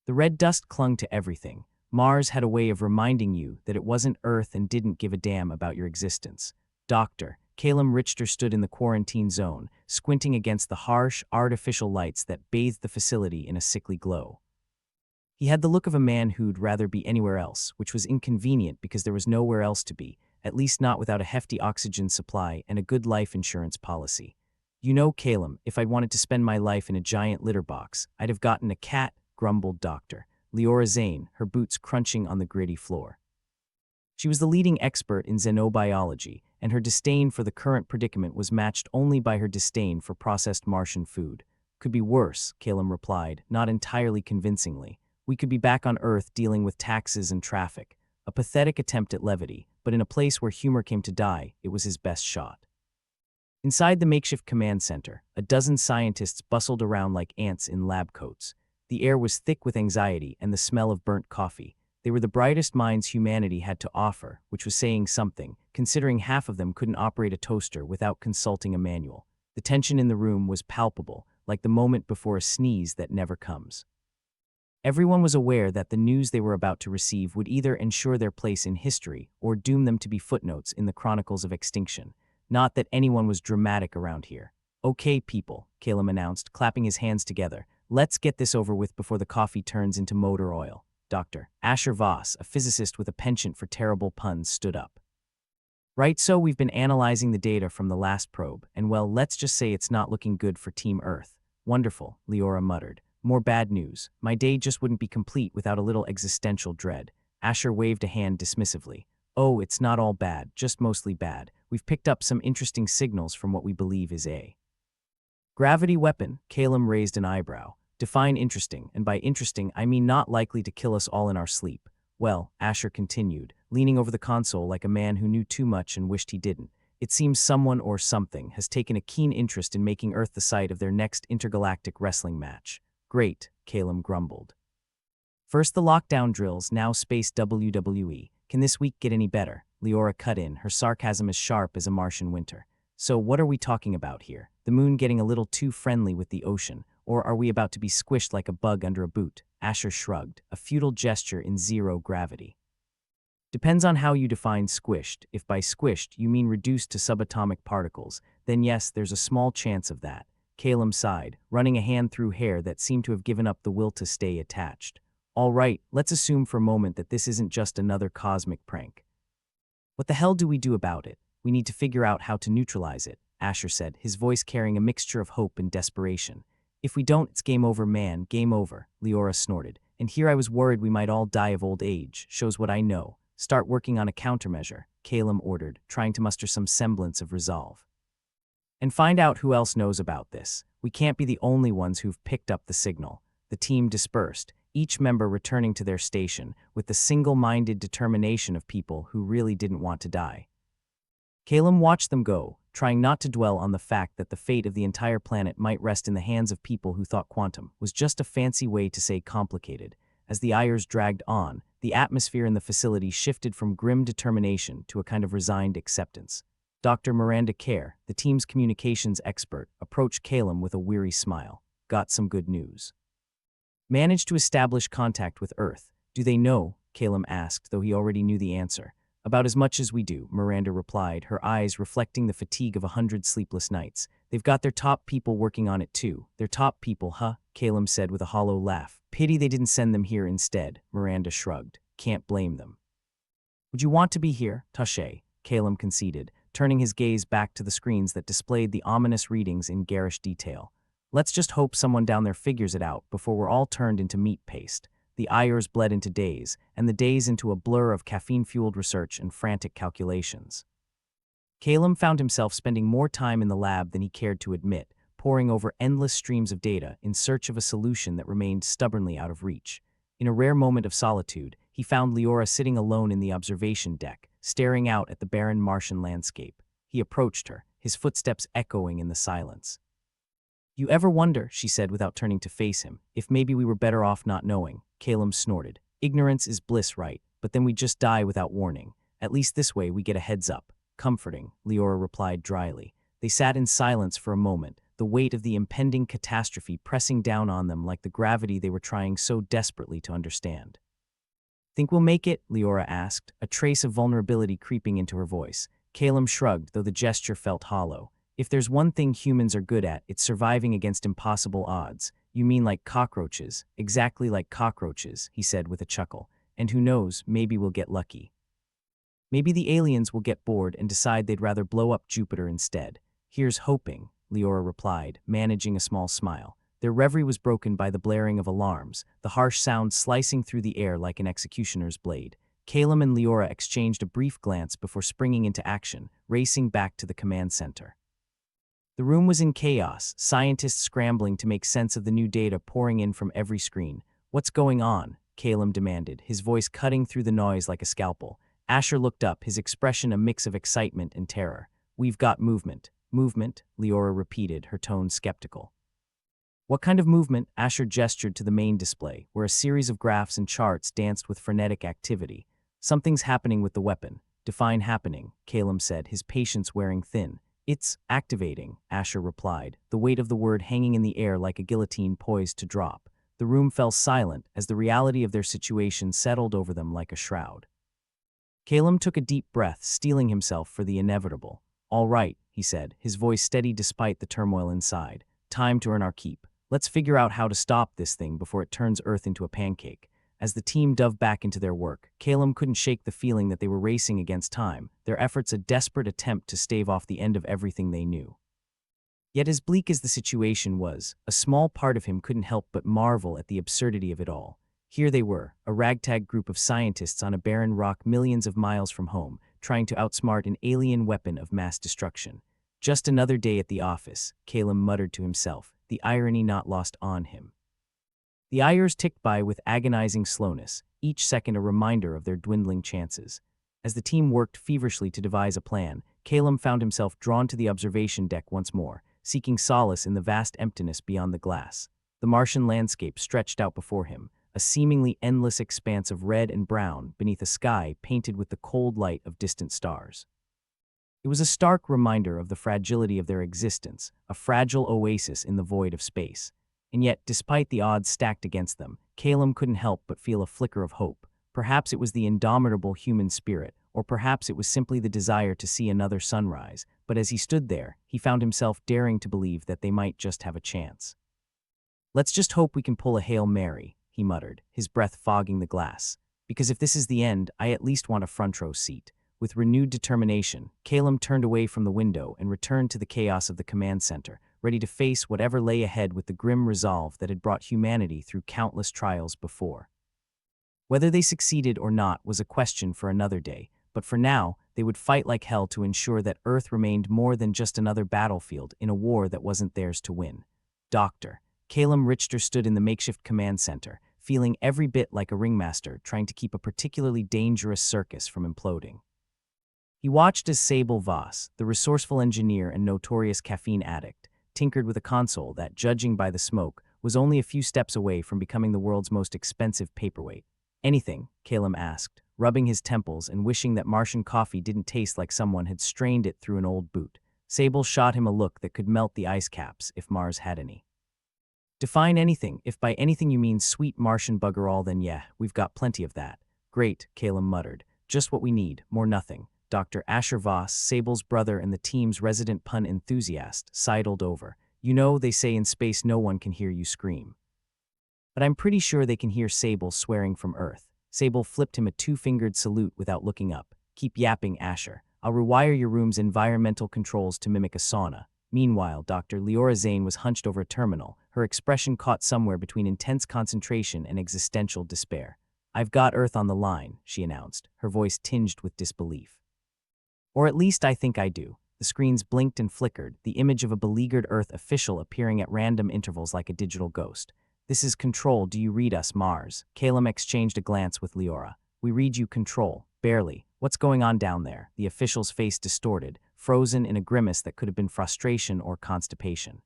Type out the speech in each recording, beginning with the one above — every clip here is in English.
The red dust clung to everything. Mars had a way of reminding you that it wasn't Earth and didn't give a damn about your existence. Dr. Calum Richter stood in the quarantine zone, squinting against the harsh, artificial lights that bathed the facility in a sickly glow. He had the look of a man who'd rather be anywhere else, which was inconvenient because there was nowhere else to be, at least not without a hefty oxygen supply and a good life insurance policy. You know, Calum, if I'd wanted to spend my life in a giant litter box, I'd have gotten a cat, grumbled Dr. Leora Zane, her boots crunching on the gritty floor. She was the leading expert in xenobiology, and her disdain for the current predicament was matched only by her disdain for processed Martian food. Could be worse, Calum replied, not entirely convincingly. We could be back on Earth dealing with taxes and traffic. A pathetic attempt at levity, but in a place where humor came to die, it was his best shot. Inside the makeshift command center, a dozen scientists bustled around like ants in lab coats. The air was thick with anxiety and the smell of burnt coffee. They were the brightest minds humanity had to offer, which was saying something, considering half of them couldn't operate a toaster without consulting a manual. The tension in the room was palpable, like the moment before a sneeze that never comes. Everyone was aware that the news they were about to receive would either ensure their place in history or doom them to be footnotes in the chronicles of extinction. Not that anyone was dramatic around here. Okay, people, Calum announced, clapping his hands together. Let's get this over with before the coffee turns into motor oil. Dr. Asher Voss, a physicist with a penchant for terrible puns, stood up. Right, so we've been analyzing the data from the last probe, and well, let's just say it's not looking good for Team Earth. Wonderful, Leora muttered. More bad news. My day just wouldn't be complete without a little existential dread. Asher waved a hand dismissively. Oh, it's not all bad, just mostly bad. We've picked up some interesting signals from what we believe is a gravity weapon. Calum raised an eyebrow. Define interesting, and by interesting, I mean not likely to kill us all in our sleep. Well, Asher continued, leaning over the console like a man who knew too much and wished he didn't. It seems someone or something has taken a keen interest in making Earth the site of their next intergalactic wrestling match. Great, Calum grumbled. First the lockdown drills, now space WWE. Can this week get any better? Leora cut in, her sarcasm as sharp as a Martian winter. So what are we talking about here? The moon getting a little too friendly with the ocean, or are we about to be squished like a bug under a boot? Asher shrugged, a futile gesture in zero gravity. Depends on how you define squished. If by squished you mean reduced to subatomic particles, then yes, there's a small chance of that. Calum sighed, running a hand through hair that seemed to have given up the will to stay attached. All right, let's assume for a moment that this isn't just another cosmic prank. What the hell do we do about it? We need to figure out how to neutralize it, Asher said, his voice carrying a mixture of hope and desperation. If we don't, it's game over, man, game over, Leora snorted. And here I was worried we might all die of old age. Shows what I know. Start working on a countermeasure, Calum ordered, trying to muster some semblance of resolve. And find out who else knows about this. We can't be the only ones who've picked up the signal. The team dispersed, each member returning to their station with the single-minded determination of people who really didn't want to die. Calum watched them go, trying not to dwell on the fact that the fate of the entire planet might rest in the hands of people who thought quantum was just a fancy way to say complicated. As the hours dragged on, the atmosphere in the facility shifted from grim determination to a kind of resigned acceptance. Dr. Miranda Kerr, the team's communications expert, approached Calum with a weary smile. Got some good news. Managed to establish contact with Earth. Do they know? Calum asked, though he already knew the answer. About as much as we do, Miranda replied, her eyes reflecting the fatigue of 100 sleepless nights. They've got their top people working on it too. Their top people, huh? Calum said with a hollow laugh. Pity they didn't send them here instead, Miranda shrugged. Can't blame them. Would you want to be here, Taché? Calum conceded, turning his gaze back to the screens that displayed the ominous readings in garish detail. Let's just hope someone down there figures it out before we're all turned into meat paste. The hours bled into days, and the days into a blur of caffeine-fueled research and frantic calculations. Calum found himself spending more time in the lab than he cared to admit, poring over endless streams of data in search of a solution that remained stubbornly out of reach. In a rare moment of solitude, he found Leora sitting alone in the observation deck, staring out at the barren Martian landscape. He approached her, his footsteps echoing in the silence. You ever wonder, she said without turning to face him, if maybe we were better off not knowing? Calum snorted. Ignorance is bliss, right? But then we just die without warning. At least this way we get a heads up. Comforting, Leora replied dryly. They sat in silence for a moment, the weight of the impending catastrophe pressing down on them like the gravity they were trying so desperately to understand. "Think we'll make it?" Leora asked, a trace of vulnerability creeping into her voice. Calum shrugged, though the gesture felt hollow. "If there's one thing humans are good at, it's surviving against impossible odds." "You mean like cockroaches?" "Exactly like cockroaches," he said with a chuckle. "And who knows, maybe we'll get lucky. Maybe the aliens will get bored and decide they'd rather blow up Jupiter instead." "Here's hoping," Leora replied, managing a small smile. Their reverie was broken by the blaring of alarms, the harsh sound slicing through the air like an executioner's blade. Calum and Leora exchanged a brief glance before springing into action, racing back to the command center. The room was in chaos, scientists scrambling to make sense of the new data pouring in from every screen. "What's going on?" Calum demanded, his voice cutting through the noise like a scalpel. Asher looked up, his expression a mix of excitement and terror. "We've got movement." "Movement?" Leora repeated, her tone skeptical. "What kind of movement?" Asher gestured to the main display, where a series of graphs and charts danced with frenetic activity. "Something's happening with the weapon." "Define happening," Calum said, his patience wearing thin. "It's activating," Asher replied, the weight of the word hanging in the air like a guillotine poised to drop. The room fell silent as the reality of their situation settled over them like a shroud. Calum took a deep breath, steeling himself for the inevitable. "All right," he said, his voice steady despite the turmoil inside. "Time to earn our keep. Let's figure out how to stop this thing before it turns Earth into a pancake." As the team dove back into their work, Calum couldn't shake the feeling that they were racing against time, their efforts a desperate attempt to stave off the end of everything they knew. Yet as bleak as the situation was, a small part of him couldn't help but marvel at the absurdity of it all. Here they were, a ragtag group of scientists on a barren rock millions of miles from home, trying to outsmart an alien weapon of mass destruction. Just another day at the office, Calum muttered to himself, the irony not lost on him. The hours ticked by with agonizing slowness, each second a reminder of their dwindling chances. As the team worked feverishly to devise a plan, Calum found himself drawn to the observation deck once more, seeking solace in the vast emptiness beyond the glass. The Martian landscape stretched out before him, a seemingly endless expanse of red and brown beneath a sky painted with the cold light of distant stars. It was a stark reminder of the fragility of their existence, a fragile oasis in the void of space. And yet, despite the odds stacked against them, Calum couldn't help but feel a flicker of hope. Perhaps it was the indomitable human spirit, or perhaps it was simply the desire to see another sunrise, but as he stood there, he found himself daring to believe that they might just have a chance. "Let's just hope we can pull a Hail Mary," he muttered, his breath fogging the glass. "Because if this is the end, I at least want a front row seat." With renewed determination, Calum turned away from the window and returned to the chaos of the command center, ready to face whatever lay ahead with the grim resolve that had brought humanity through countless trials before. Whether they succeeded or not was a question for another day, but for now, they would fight like hell to ensure that Earth remained more than just another battlefield in a war that wasn't theirs to win. Dr. Calum Richter stood in the makeshift command center, feeling every bit like a ringmaster trying to keep a particularly dangerous circus from imploding. He watched as Sable Voss, the resourceful engineer and notorious caffeine addict, tinkered with a console that, judging by the smoke, was only a few steps away from becoming the world's most expensive paperweight. "Anything?" Calum asked, rubbing his temples and wishing that Martian coffee didn't taste like someone had strained it through an old boot. Sable shot him a look that could melt the ice caps, if Mars had any. "Define anything. If by anything you mean sweet Martian bugger all, then yeah, we've got plenty of that." "Great," Calum muttered. "Just what we need, more nothing." Dr. Asher Voss, Sable's brother and the team's resident pun enthusiast, sidled over. "You know, they say in space no one can hear you scream. But I'm pretty sure they can hear Sable swearing from Earth." Sable flipped him a two-fingered salute without looking up. "Keep yapping, Asher. I'll rewire your room's environmental controls to mimic a sauna." Meanwhile, Dr. Leora Zane was hunched over a terminal, her expression caught somewhere between intense concentration and existential despair. "I've got Earth on the line," she announced, her voice tinged with disbelief. "Or at least I think I do." The screens blinked and flickered, the image of a beleaguered Earth official appearing at random intervals like a digital ghost. "This is Control. Do you read us, Mars?" Calum exchanged a glance with Leora. "We read you, Control. Barely. What's going on down there?" The official's face distorted, frozen in a grimace that could have been frustration or constipation.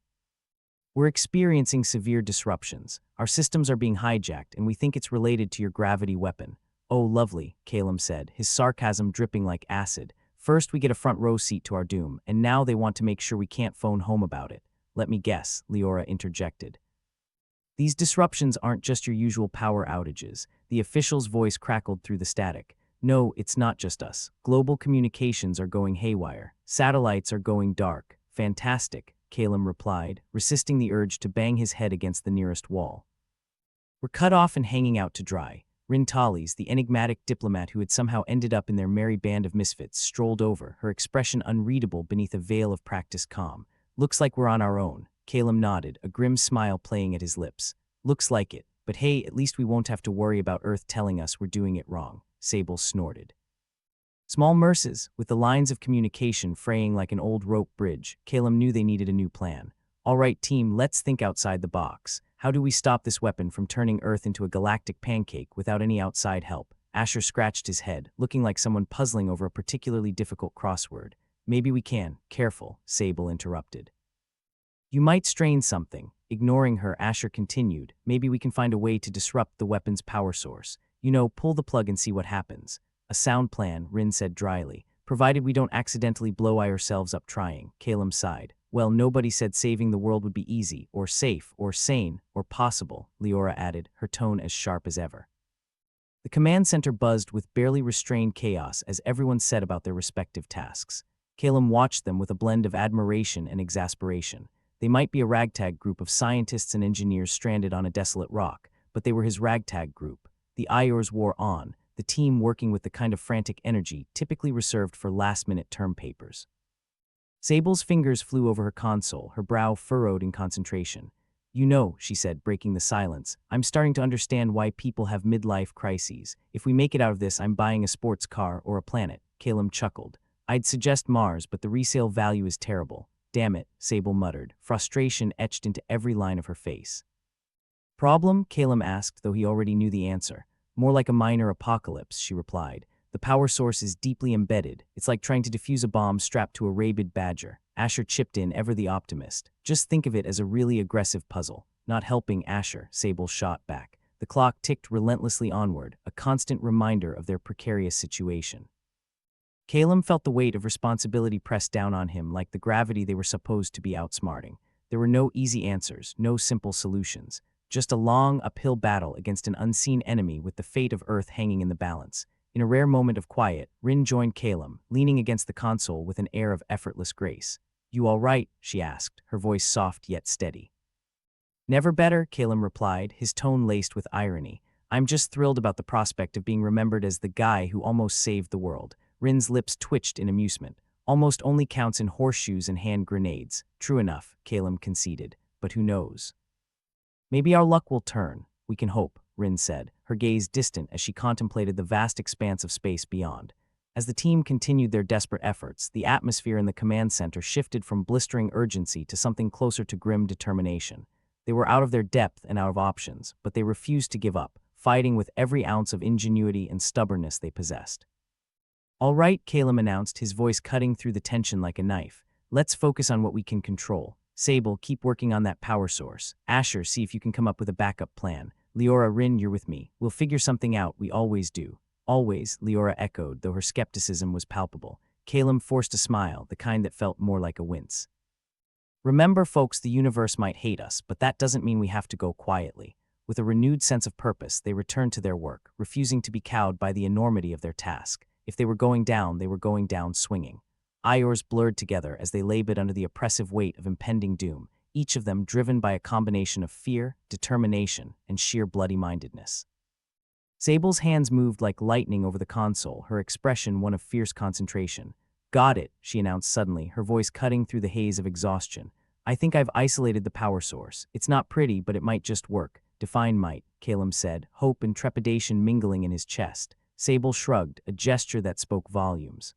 "We're experiencing severe disruptions. Our systems are being hijacked, and we think it's related to your gravity weapon." "Oh, lovely," Calum said, his sarcasm dripping like acid. "First we get a front row seat to our doom, and now they want to make sure we can't phone home about it." let me guess, Leora interjected. These disruptions aren't just your usual power outages, the official's voice crackled through the static. No, it's not just us. Global communications are going haywire. Satellites are going dark. Fantastic, Calum replied, resisting the urge to bang his head against the nearest wall. We're cut off and hanging out to dry. Rintali's, the enigmatic diplomat who had somehow ended up in their merry band of misfits, strolled over, her expression unreadable beneath a veil of practiced calm. Looks like we're on our own. Calum nodded, a grim smile playing at his lips. Looks like it, but hey, at least we won't have to worry about Earth telling us we're doing it wrong, Sable snorted. Small mercies, with the lines of communication fraying like an old rope bridge, Calum knew they needed a new plan. All right, team, let's think outside the box. How do we stop this weapon from turning Earth into a galactic pancake without any outside help? Asher scratched his head, looking like someone puzzling over a particularly difficult crossword. Maybe we can. Careful, Sable interrupted. You might strain something. Ignoring her, Asher continued. Maybe we can find a way to disrupt the weapon's power source. You know, pull the plug and see what happens. A sound plan, Rin said dryly. Provided we don't accidentally blow ourselves up trying, Calum sighed. Well, nobody said saving the world would be easy, or safe, or sane, or possible, Leora added, her tone as sharp as ever. The command center buzzed with barely restrained chaos as everyone set about their respective tasks. Calum watched them with a blend of admiration and exasperation. They might be a ragtag group of scientists and engineers stranded on a desolate rock, but they were his ragtag group. The Iors wore on, the team working with the kind of frantic energy typically reserved for last-minute term papers. Sable's fingers flew over her console, her brow furrowed in concentration. You know, she said, breaking the silence, I'm starting to understand why people have midlife crises. If we make it out of this, I'm buying a sports car or a planet. Calum chuckled. I'd suggest Mars, but the resale value is terrible. Damn it, Sable muttered, frustration etched into every line of her face. Problem? Calum asked, though he already knew the answer. More like a minor apocalypse, she replied. The power source is deeply embedded. It's like trying to defuse a bomb strapped to a rabid badger. Asher chipped in, ever the optimist. Just think of it as a really aggressive puzzle. Not helping Asher, Sable shot back. The clock ticked relentlessly onward, a constant reminder of their precarious situation. Calum felt the weight of responsibility pressed down on him like the gravity they were supposed to be outsmarting. There were no easy answers, no simple solutions. Just a long, uphill battle against an unseen enemy with the fate of Earth hanging in the balance. In a rare moment of quiet, Rin joined Calum, leaning against the console with an air of effortless grace. You all right? She asked, her voice soft yet steady. Never better, Calum replied, his tone laced with irony. I'm just thrilled about the prospect of being remembered as the guy who almost saved the world. Rin's lips twitched in amusement. Almost only counts in horseshoes and hand grenades. True enough, Calum conceded. But who knows? Maybe our luck will turn. We can hope, Rin said, her gaze distant as she contemplated the vast expanse of space beyond. As the team continued their desperate efforts, the atmosphere in the command center shifted from blistering urgency to something closer to grim determination. They were out of their depth and out of options, but they refused to give up, fighting with every ounce of ingenuity and stubbornness they possessed. All right, Calum announced, his voice cutting through the tension like a knife. Let's focus on what we can control. Sable, keep working on that power source. Asher, see if you can come up with a backup plan. Leora, Rin, you're with me. We'll figure something out, we always do. Always, Leora echoed, though her skepticism was palpable. Calum forced a smile, the kind that felt more like a wince. Remember, folks, the universe might hate us, but that doesn't mean we have to go quietly. With a renewed sense of purpose, they returned to their work, refusing to be cowed by the enormity of their task. If they were going down swinging. Iors blurred together as they labored under the oppressive weight of impending doom, each of them driven by a combination of fear, determination, and sheer bloody-mindedness. Sable's hands moved like lightning over the console, her expression one of fierce concentration. Got it, she announced suddenly, her voice cutting through the haze of exhaustion. I think I've isolated the power source. It's not pretty, but it might just work. Define might, Calum said, hope and trepidation mingling in his chest. Sable shrugged, a gesture that spoke volumes.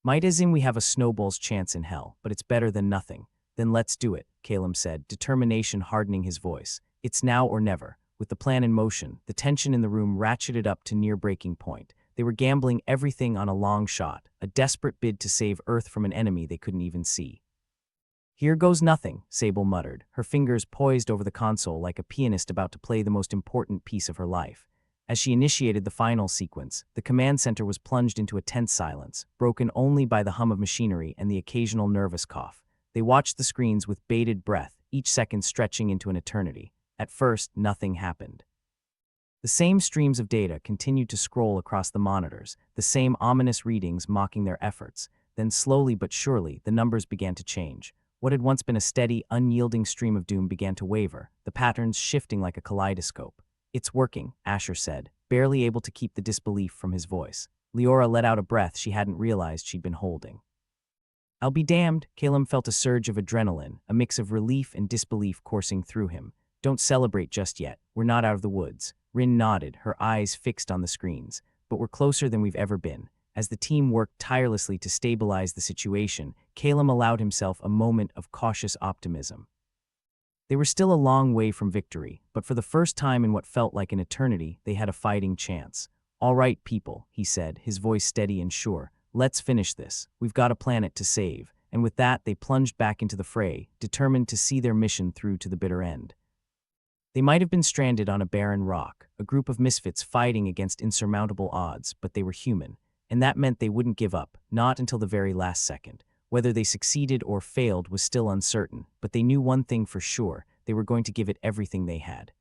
Might as in we have a snowball's chance in hell, but it's better than nothing. Then let's do it, Calum said, determination hardening his voice. It's now or never. With the plan in motion, the tension in the room ratcheted up to near breaking point. They were gambling everything on a long shot, a desperate bid to save Earth from an enemy they couldn't even see. Here goes nothing, Sable muttered, her fingers poised over the console like a pianist about to play the most important piece of her life. As she initiated the final sequence, the command center was plunged into a tense silence, broken only by the hum of machinery and the occasional nervous cough. They watched the screens with bated breath, each second stretching into an eternity. At first, nothing happened. The same streams of data continued to scroll across the monitors, the same ominous readings mocking their efforts. Then slowly but surely, the numbers began to change. What had once been a steady, unyielding stream of doom began to waver, the patterns shifting like a kaleidoscope. "It's working," Asher said, barely able to keep the disbelief from his voice. Leora let out a breath she hadn't realized she'd been holding. "I'll be damned," Calum felt a surge of adrenaline, a mix of relief and disbelief coursing through him. "Don't celebrate just yet. We're not out of the woods." Rin nodded, her eyes fixed on the screens. "But we're closer than we've ever been." As the team worked tirelessly to stabilize the situation, Calum allowed himself a moment of cautious optimism. They were still a long way from victory, but for the first time in what felt like an eternity, they had a fighting chance. "All right, people," he said, his voice steady and sure. "Let's finish this. We've got a planet to save." And with that, they plunged back into the fray, determined to see their mission through to the bitter end. They might have been stranded on a barren rock, a group of misfits fighting against insurmountable odds, but they were human, and that meant they wouldn't give up, not until the very last second. Whether they succeeded or failed was still uncertain, but they knew one thing for sure: they were going to give it everything they had.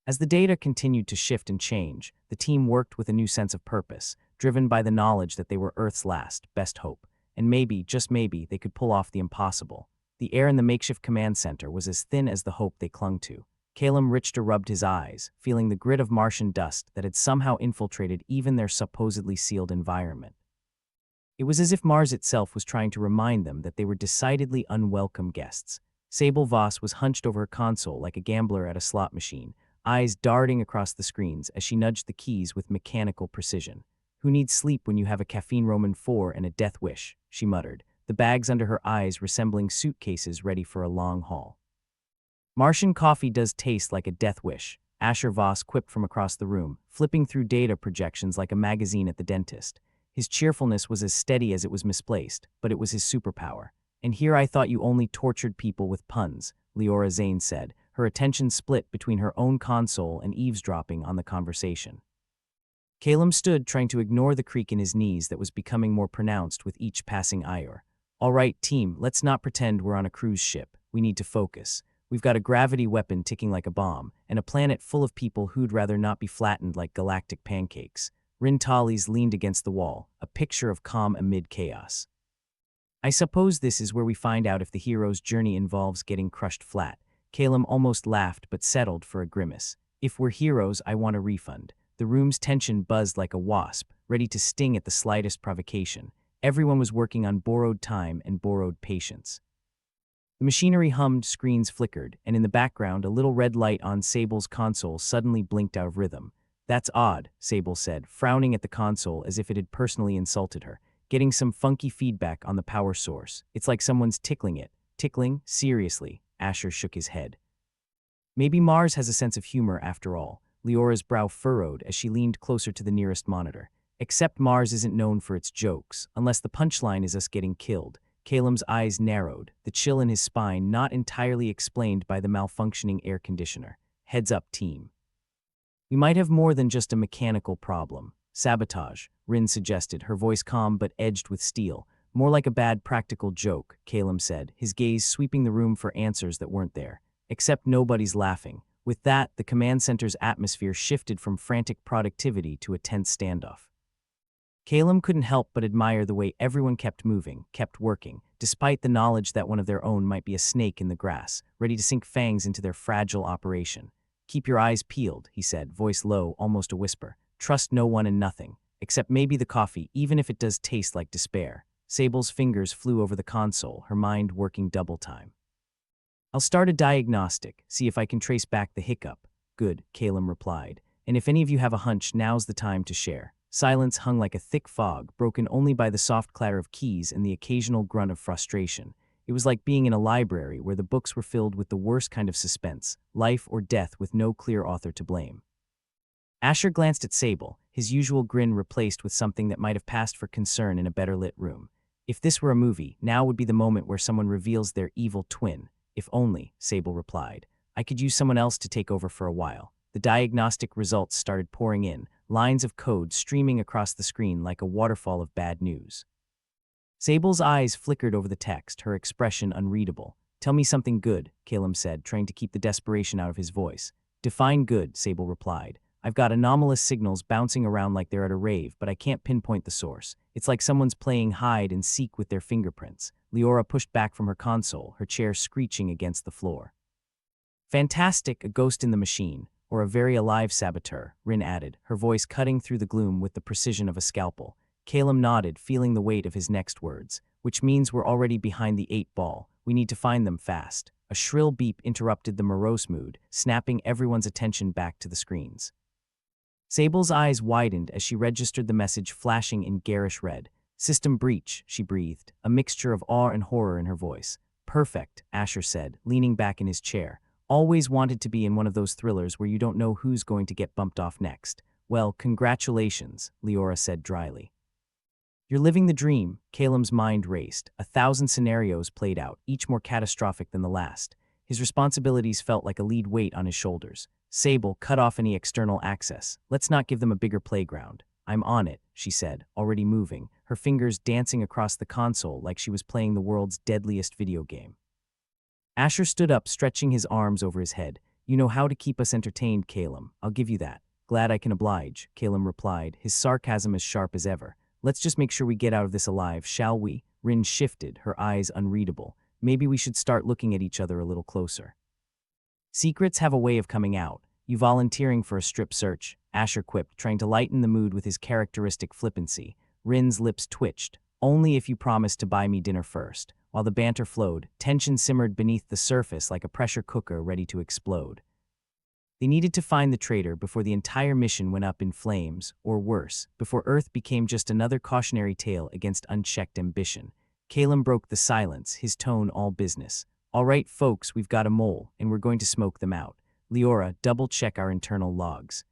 As the data continued to shift and change, the team worked with a new sense of purpose, driven by the knowledge that they were Earth's last, best hope, and maybe, just maybe, they could pull off the impossible. The air in the makeshift command center was as thin as the hope they clung to. Calum Richter rubbed his eyes, feeling the grit of Martian dust that had somehow infiltrated even their supposedly sealed environment. It was as if Mars itself was trying to remind them that they were decidedly unwelcome guests. Sable Voss was hunched over her console like a gambler at a slot machine, eyes darting across the screens as she nudged the keys with mechanical precision. "Who needs sleep when you have a caffeine Roman 4 and a death wish?" she muttered, the bags under her eyes resembling suitcases ready for a long haul. "Martian coffee does taste like a death wish," Asher Voss quipped from across the room, flipping through data projections like a magazine at the dentist. His cheerfulness was as steady as it was misplaced, but it was his superpower. "And here I thought you only tortured people with puns," Leora Zane said, her attention split between her own console and eavesdropping on the conversation. Calum stood, trying to ignore the creak in his knees that was becoming more pronounced with each passing ire. "All right, team, let's not pretend we're on a cruise ship. We need to focus. We've got a gravity weapon ticking like a bomb, and a planet full of people who'd rather not be flattened like galactic pancakes." Rin Tallies leaned against the wall, a picture of calm amid chaos. "I suppose this is where we find out if the hero's journey involves getting crushed flat." Calum almost laughed but settled for a grimace. "If we're heroes, I want a refund." The room's tension buzzed like a wasp, ready to sting at the slightest provocation. Everyone was working on borrowed time and borrowed patience. The machinery hummed, screens flickered, and in the background, a little red light on Sable's console suddenly blinked out of rhythm. "That's odd," Sable said, frowning at the console as if it had personally insulted her. "Getting some funky feedback on the power source. It's like someone's tickling it." "Tickling? Seriously?" Asher shook his head. "Maybe Mars has a sense of humor after all." Leora's brow furrowed as she leaned closer to the nearest monitor. "Except Mars isn't known for its jokes, unless the punchline is us getting killed." Calum's eyes narrowed, the chill in his spine not entirely explained by the malfunctioning air conditioner. "Heads up, team. We might have more than just a mechanical problem." "Sabotage," Rin suggested, her voice calm but edged with steel. "More like a bad practical joke," Calum said, his gaze sweeping the room for answers that weren't there. Except nobody's laughing. With that, the command center's atmosphere shifted from frantic productivity to a tense standoff. Calum couldn't help but admire the way everyone kept moving, kept working, despite the knowledge that one of their own might be a snake in the grass, ready to sink fangs into their fragile operation. "Keep your eyes peeled," he said, voice low, almost a whisper. "Trust no one and nothing, except maybe the coffee, even if it does taste like despair." Sable's fingers flew over the console, her mind working double time. "I'll start a diagnostic, see if I can trace back the hiccup." "Good," Calum replied. "And if any of you have a hunch, now's the time to share." Silence hung like a thick fog, broken only by the soft clatter of keys and the occasional grunt of frustration. It was like being in a library where the books were filled with the worst kind of suspense, life or death with no clear author to blame. Asher glanced at Sable, his usual grin replaced with something that might have passed for concern in a better lit room. If this were a movie, now would be the moment where someone reveals their evil twin. "If only," Sable replied. "I could use someone else to take over for a while." The diagnostic results started pouring in, lines of code streaming across the screen like a waterfall of bad news. Sable's eyes flickered over the text, her expression unreadable. Tell me something good, Calum said, trying to keep the desperation out of his voice. Define good, Sable replied. I've got anomalous signals bouncing around like they're at a rave, but I can't pinpoint the source. It's like someone's playing hide and seek with their fingerprints. Leora pushed back from her console, her chair screeching against the floor. Fantastic, a ghost in the machine, or a very alive saboteur, Rin added, her voice cutting through the gloom with the precision of a scalpel. Calum nodded, feeling the weight of his next words. Which means we're already behind the 8-ball. We need to find them fast. A shrill beep interrupted the morose mood, snapping everyone's attention back to the screens. Sable's eyes widened as she registered the message flashing in garish red. System breach, she breathed, a mixture of awe and horror in her voice. Perfect, Asher said, leaning back in his chair. Always wanted to be in one of those thrillers where you don't know who's going to get bumped off next. Well, congratulations, Leora said dryly. You're living the dream, Calum's mind raced. 1,000 scenarios played out, each more catastrophic than the last. His responsibilities felt like a lead weight on his shoulders. Sable, cut off any external access. Let's not give them a bigger playground. I'm on it, she said, already moving, her fingers dancing across the console like she was playing the world's deadliest video game. Asher stood up, stretching his arms over his head. You know how to keep us entertained, Calum. I'll give you that. Glad I can oblige, Calum replied, his sarcasm as sharp as ever. Let's just make sure we get out of this alive, shall we? Rin shifted, her eyes unreadable. Maybe we should start looking at each other a little closer. Secrets have a way of coming out. You volunteering for a strip search? Asher quipped, trying to lighten the mood with his characteristic flippancy. Rin's lips twitched. Only if you promise to buy me dinner first. While the banter flowed, tension simmered beneath the surface like a pressure cooker ready to explode. They needed to find the traitor before the entire mission went up in flames, or worse, before Earth became just another cautionary tale against unchecked ambition. Calum broke the silence, his tone all business. All right, folks, we've got a mole, and we're going to smoke them out. Leora, double-check our internal logs.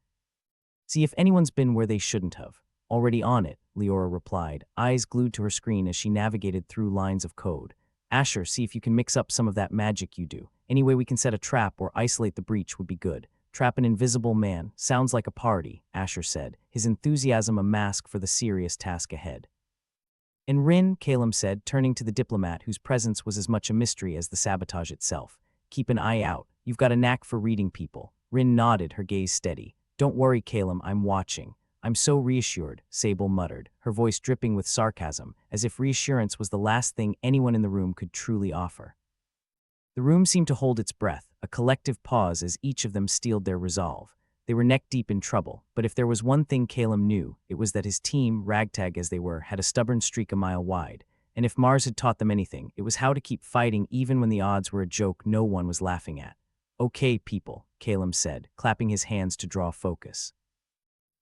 See if anyone's been where they shouldn't have. Already on it, Leora replied, eyes glued to her screen as she navigated through lines of code. Asher, see if you can mix up some of that magic you do. Any way we can set a trap or isolate the breach would be good. Trap an invisible man. Sounds like a party, Asher said, his enthusiasm a mask for the serious task ahead. And Rin, Calum said, turning to the diplomat whose presence was as much a mystery as the sabotage itself. Keep an eye out. You've got a knack for reading people. Rin nodded, her gaze steady. Don't worry, Calum, I'm watching. I'm so reassured, Sable muttered, her voice dripping with sarcasm, as if reassurance was the last thing anyone in the room could truly offer. The room seemed to hold its breath, a collective pause as each of them steeled their resolve. They were neck-deep in trouble, but if there was one thing Calum knew, it was that his team, ragtag as they were, had a stubborn streak a mile wide. And if Mars had taught them anything, it was how to keep fighting even when the odds were a joke no one was laughing at. Okay, people, Calum said, clapping his hands to draw focus.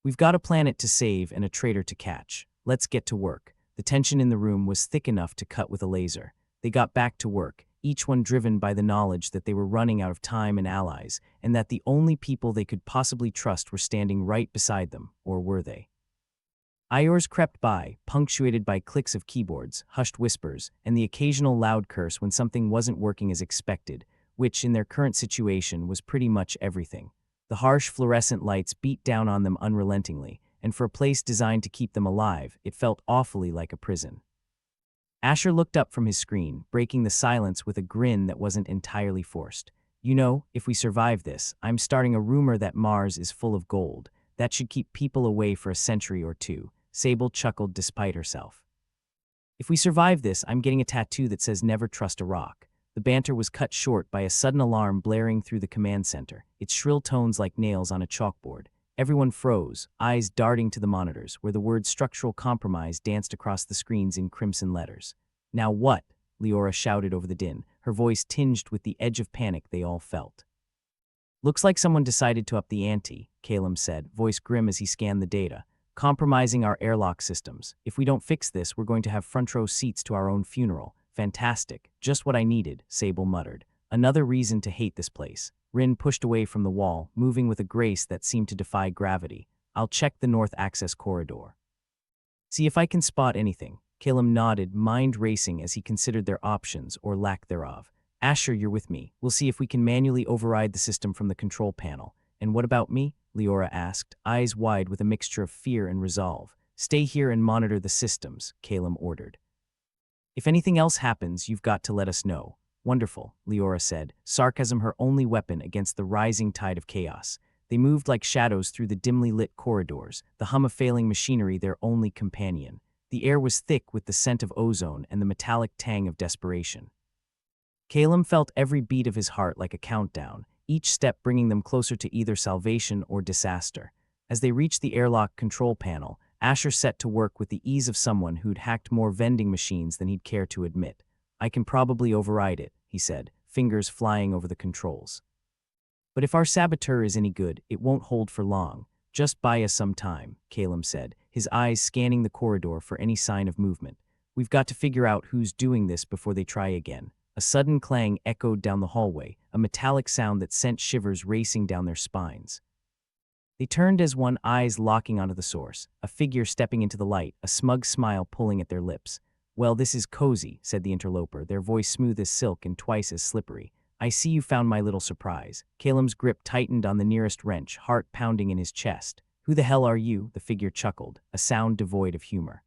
We've got a planet to save and a traitor to catch. Let's get to work. The tension in the room was thick enough to cut with a laser. They got back to work, each one driven by the knowledge that they were running out of time and allies, and that the only people they could possibly trust were standing right beside them, or were they? Iors crept by, punctuated by clicks of keyboards, hushed whispers, and the occasional loud curse when something wasn't working as expected, which, in their current situation, was pretty much everything. The harsh fluorescent lights beat down on them unrelentingly, and for a place designed to keep them alive, it felt awfully like a prison. Asher looked up from his screen, breaking the silence with a grin that wasn't entirely forced. You know, if we survive this, I'm starting a rumor that Mars is full of gold. That should keep people away for a century or two. Sable chuckled despite herself. If we survive this, I'm getting a tattoo that says never trust a rock. The banter was cut short by a sudden alarm blaring through the command center, its shrill tones like nails on a chalkboard. Everyone froze, eyes darting to the monitors, where the word structural compromise danced across the screens in crimson letters. Now what? Leora shouted over the din, her voice tinged with the edge of panic they all felt. Looks like someone decided to up the ante, Calum said, voice grim as he scanned the data. Compromising our airlock systems. If we don't fix this, we're going to have front row seats to our own funeral. Fantastic. Just what I needed, Sable muttered. Another reason to hate this place. Rin pushed away from the wall, moving with a grace that seemed to defy gravity. I'll check the north access corridor. See if I can spot anything. Calum nodded, mind racing as he considered their options, or lack thereof. Asher, you're with me. We'll see if we can manually override the system from the control panel. And what about me? Leora asked, eyes wide with a mixture of fear and resolve. Stay here and monitor the systems, Calum ordered. If anything else happens, you've got to let us know. Wonderful, Leora said, sarcasm her only weapon against the rising tide of chaos. They moved like shadows through the dimly lit corridors, the hum of failing machinery their only companion. The air was thick with the scent of ozone and the metallic tang of desperation. Calum felt every beat of his heart like a countdown, each step bringing them closer to either salvation or disaster. As they reached the airlock control panel, Asher set to work with the ease of someone who'd hacked more vending machines than he'd care to admit. I can probably override it, he said, fingers flying over the controls. But if our saboteur is any good, it won't hold for long. Just buy us some time, Calum said, his eyes scanning the corridor for any sign of movement. We've got to figure out who's doing this before they try again. A sudden clang echoed down the hallway, a metallic sound that sent shivers racing down their spines. They turned as one, eyes locking onto the source, a figure stepping into the light, a smug smile pulling at their lips. Well, this is cozy, said the interloper, their voice smooth as silk and twice as slippery. I see you found my little surprise. Calum's grip tightened on the nearest wrench, heart pounding in his chest. Who the hell are you? The figure chuckled, a sound devoid of humor.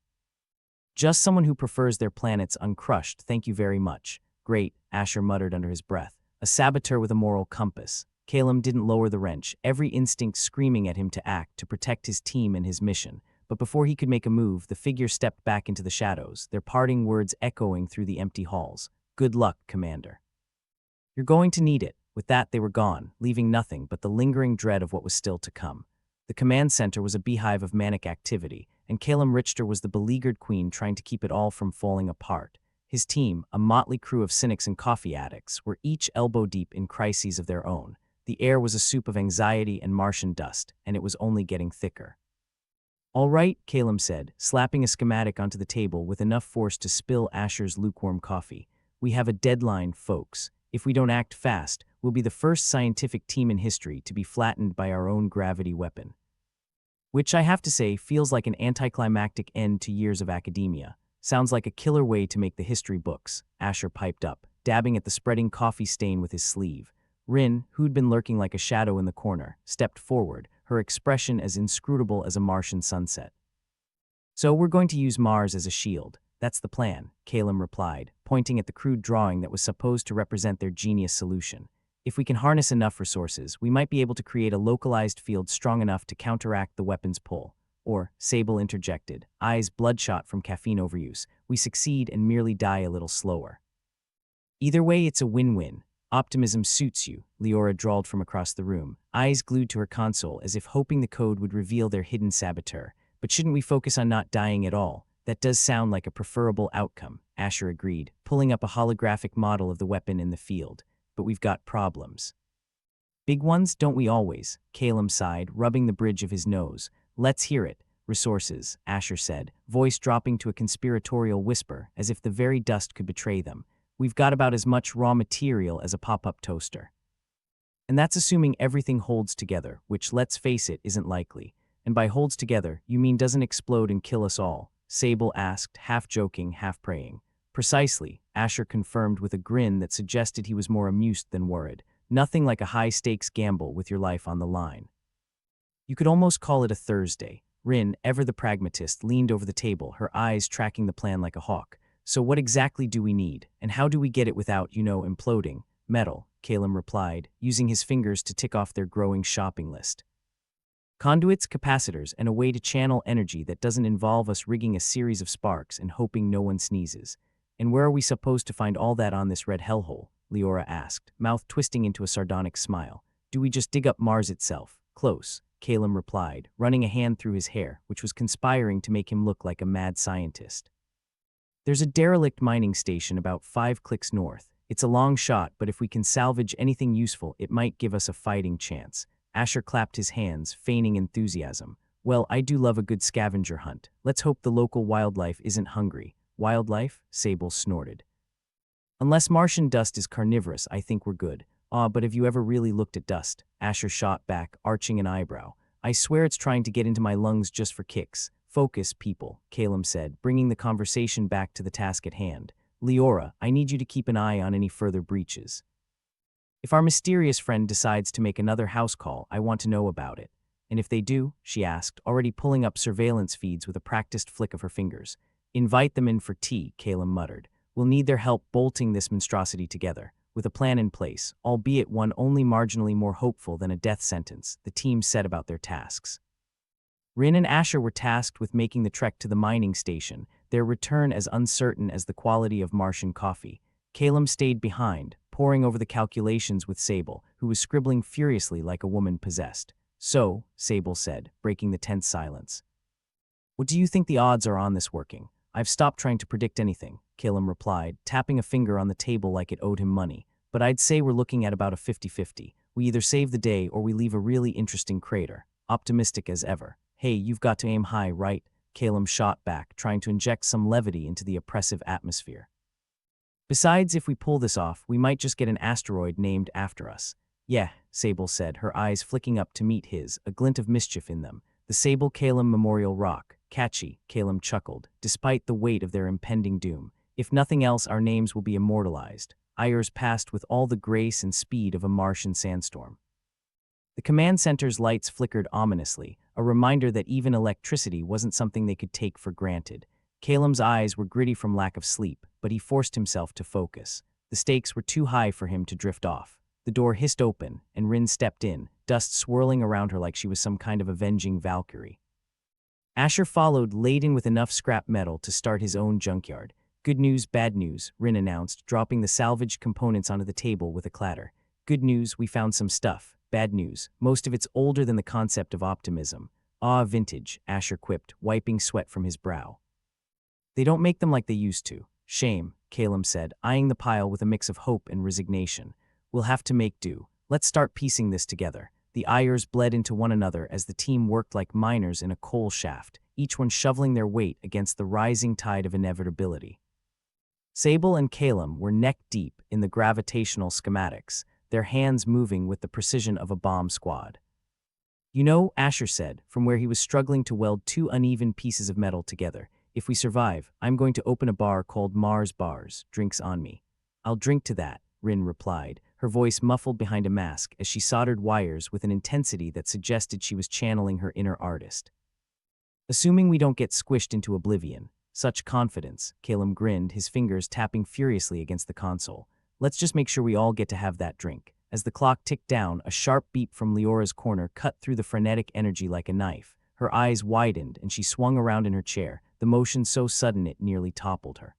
Just someone who prefers their planets uncrushed, thank you very much. Great, Asher muttered under his breath. A saboteur with a moral compass. Calum didn't lower the wrench, every instinct screaming at him to act, to protect his team and his mission. But before he could make a move, the figure stepped back into the shadows, their parting words echoing through the empty halls. Good luck, Commander. You're going to need it. With that, they were gone, leaving nothing but the lingering dread of what was still to come. The command center was a beehive of manic activity, and Calum Richter was the beleaguered queen trying to keep it all from falling apart. His team, a motley crew of cynics and coffee addicts, were each elbow-deep in crises of their own. The air was a soup of anxiety and Martian dust, and it was only getting thicker. All right, Calum said, slapping a schematic onto the table with enough force to spill Asher's lukewarm coffee. We have a deadline, folks. If we don't act fast, we'll be the first scientific team in history to be flattened by our own gravity weapon. Which, I have to say, feels like an anticlimactic end to years of academia. Sounds like a killer way to make the history books, Asher piped up, dabbing at the spreading coffee stain with his sleeve. Rin, who'd been lurking like a shadow in the corner, stepped forward, her expression as inscrutable as a Martian sunset. So we're going to use Mars as a shield. That's the plan, Calum replied, pointing at the crude drawing that was supposed to represent their genius solution. If we can harness enough resources, we might be able to create a localized field strong enough to counteract the weapon's pull. Or, Sable interjected, eyes bloodshot from caffeine overuse, we succeed and merely die a little slower. Either way, it's a win-win. Optimism suits you, Leora drawled from across the room, eyes glued to her console as if hoping the code would reveal their hidden saboteur. But shouldn't we focus on not dying at all? That does sound like a preferable outcome, Asher agreed, pulling up a holographic model of the weapon in the field. But we've got problems. Big ones, don't we always? Calum sighed, rubbing the bridge of his nose. Let's hear it. Resources, Asher said, voice dropping to a conspiratorial whisper, as if the very dust could betray them. We've got about as much raw material as a pop-up toaster. And that's assuming everything holds together, which, let's face it, isn't likely. And by holds together, you mean doesn't explode and kill us all? Sable asked, half joking, half praying. Precisely, Asher confirmed with a grin that suggested he was more amused than worried. Nothing like a high-stakes gamble with your life on the line. You could almost call it a Thursday. Rin, ever the pragmatist, leaned over the table, her eyes tracking the plan like a hawk. So what exactly do we need, and how do we get it without, imploding? Metal, Calum replied, using his fingers to tick off their growing shopping list. Conduits, capacitors, and a way to channel energy that doesn't involve us rigging a series of sparks and hoping no one sneezes. And where are we supposed to find all that on this red hellhole? Leora asked, mouth twisting into a sardonic smile. Do we just dig up Mars itself? Close, Calum replied, running a hand through his hair, which was conspiring to make him look like a mad scientist. There's a derelict mining station about 5 clicks north. It's a long shot, but if we can salvage anything useful, it might give us a fighting chance. Asher clapped his hands, feigning enthusiasm. Well, I do love a good scavenger hunt. Let's hope the local wildlife isn't hungry. Wildlife? Sable snorted. Unless Martian dust is carnivorous, I think we're good. But have you ever really looked at dust? Asher shot back, arching an eyebrow. I swear it's trying to get into my lungs just for kicks. Focus, people, Calum said, bringing the conversation back to the task at hand. Leora, I need you to keep an eye on any further breaches. If our mysterious friend decides to make another house call, I want to know about it. And if they do, she asked, already pulling up surveillance feeds with a practiced flick of her fingers. Invite them in for tea, Calum muttered. We'll need their help bolting this monstrosity together. With a plan in place, albeit one only marginally more hopeful than a death sentence, the team set about their tasks. Rin and Asher were tasked with making the trek to the mining station, their return as uncertain as the quality of Martian coffee. Calum stayed behind, poring over the calculations with Sable, who was scribbling furiously like a woman possessed. So, Sable said, breaking the tense silence. What do you think the odds are on this working? I've stopped trying to predict anything, Calum replied, tapping a finger on the table like it owed him money. But I'd say we're looking at about a 50-50. We either save the day or we leave a really interesting crater. Optimistic as ever. Hey, you've got to aim high, right? Calum shot back, trying to inject some levity into the oppressive atmosphere. Besides, if we pull this off, we might just get an asteroid named after us. Yeah, Sable said, her eyes flicking up to meet his, a glint of mischief in them. The Sable Calum Memorial Rock. Catchy, Calum chuckled, despite the weight of their impending doom. If nothing else, our names will be immortalized. Ayers passed with all the grace and speed of a Martian sandstorm. The command center's lights flickered ominously, a reminder that even electricity wasn't something they could take for granted. Calum's eyes were gritty from lack of sleep, but he forced himself to focus. The stakes were too high for him to drift off. The door hissed open, and Rin stepped in, dust swirling around her like she was some kind of avenging Valkyrie. Asher followed, laden with enough scrap metal to start his own junkyard. Good news, bad news, Rin announced, dropping the salvaged components onto the table with a clatter. Good news, we found some stuff. Bad news, most of it's older than the concept of optimism. Ah, vintage, Asher quipped, wiping sweat from his brow. They don't make them like they used to. Shame, Calum said, eyeing the pile with a mix of hope and resignation. We'll have to make do. Let's start piecing this together. The Ayers bled into one another as the team worked like miners in a coal shaft, each one shoveling their weight against the rising tide of inevitability. Sable and Calum were neck-deep in the gravitational schematics, their hands moving with the precision of a bomb squad. You know, Asher said, from where he was struggling to weld two uneven pieces of metal together, if we survive, I'm going to open a bar called Mars Bars, drinks on me. I'll drink to that, Rin replied, her voice muffled behind a mask as she soldered wires with an intensity that suggested she was channeling her inner artist. Assuming we don't get squished into oblivion. Such confidence, Calum grinned, his fingers tapping furiously against the console. Let's just make sure we all get to have that drink. As the clock ticked down, a sharp beep from Leora's corner cut through the frenetic energy like a knife. Her eyes widened and she swung around in her chair, the motion so sudden it nearly toppled her.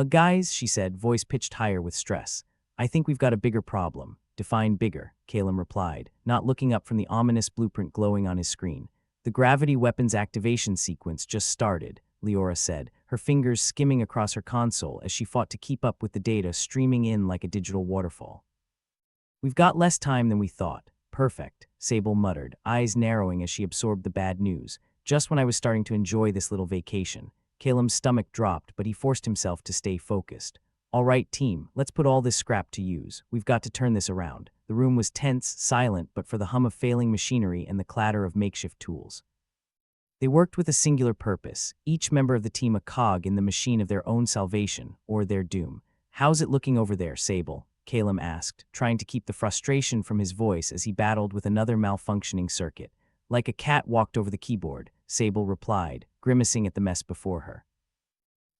Guys, she said, voice pitched higher with stress. I think we've got a bigger problem. Define bigger, Calum replied, not looking up from the ominous blueprint glowing on his screen. The gravity weapons activation sequence just started, Leora said, her fingers skimming across her console as she fought to keep up with the data streaming in like a digital waterfall. We've got less time than we thought. Perfect, Sable muttered, eyes narrowing as she absorbed the bad news. Just when I was starting to enjoy this little vacation. Calum's stomach dropped, but he forced himself to stay focused. All right, team, let's put all this scrap to use. We've got to turn this around. The room was tense, silent, but for the hum of failing machinery and the clatter of makeshift tools. They worked with a singular purpose, each member of the team a cog in the machine of their own salvation, or their doom. How's it looking over there, Sable? Calum asked, trying to keep the frustration from his voice as he battled with another malfunctioning circuit. Like a cat walked over the keyboard, Sable replied, grimacing at the mess before her.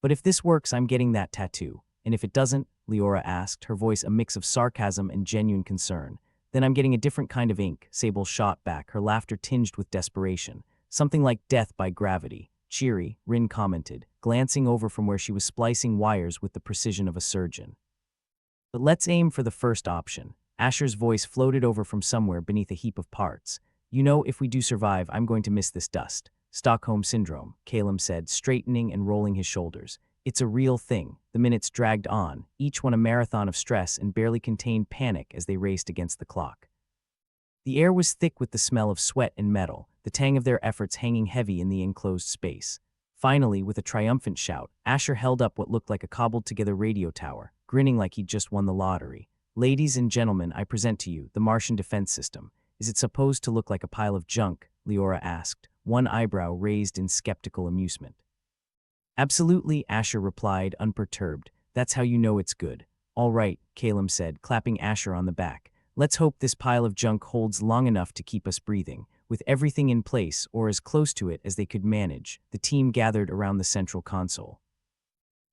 But if this works, I'm getting that tattoo. And if it doesn't, Leora asked, her voice a mix of sarcasm and genuine concern. Then I'm getting a different kind of ink, Sable shot back, her laughter tinged with desperation. Something like death by gravity. Cheery, Rin commented, glancing over from where she was splicing wires with the precision of a surgeon. But let's aim for the first option. Asher's voice floated over from somewhere beneath a heap of parts. You know, if we do survive, I'm going to miss this dust. Stockholm Syndrome, Calum said, straightening and rolling his shoulders. It's a real thing. The minutes dragged on, each one a marathon of stress and barely contained panic as they raced against the clock. The air was thick with the smell of sweat and metal, the tang of their efforts hanging heavy in the enclosed space. Finally, with a triumphant shout, Asher held up what looked like a cobbled-together radio tower, grinning like he'd just won the lottery. Ladies and gentlemen, I present to you the Martian defense system. Is it supposed to look like a pile of junk? Leora asked, one eyebrow raised in skeptical amusement. Absolutely, Asher replied, unperturbed. That's how you know it's good. All right, Calum said, clapping Asher on the back. Let's hope this pile of junk holds long enough to keep us breathing. With everything in place, or as close to it as they could manage, the team gathered around the central console.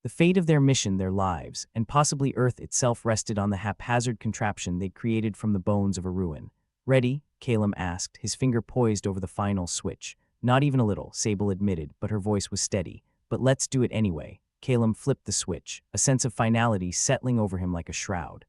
The fate of their mission, their lives, and possibly Earth itself rested on the haphazard contraption they'd created from the bones of a ruin. "Ready?" Calum asked, his finger poised over the final switch. "Not even a little," Sable admitted, but her voice was steady. "But let's do it anyway." Calum flipped the switch, a sense of finality settling over him like a shroud.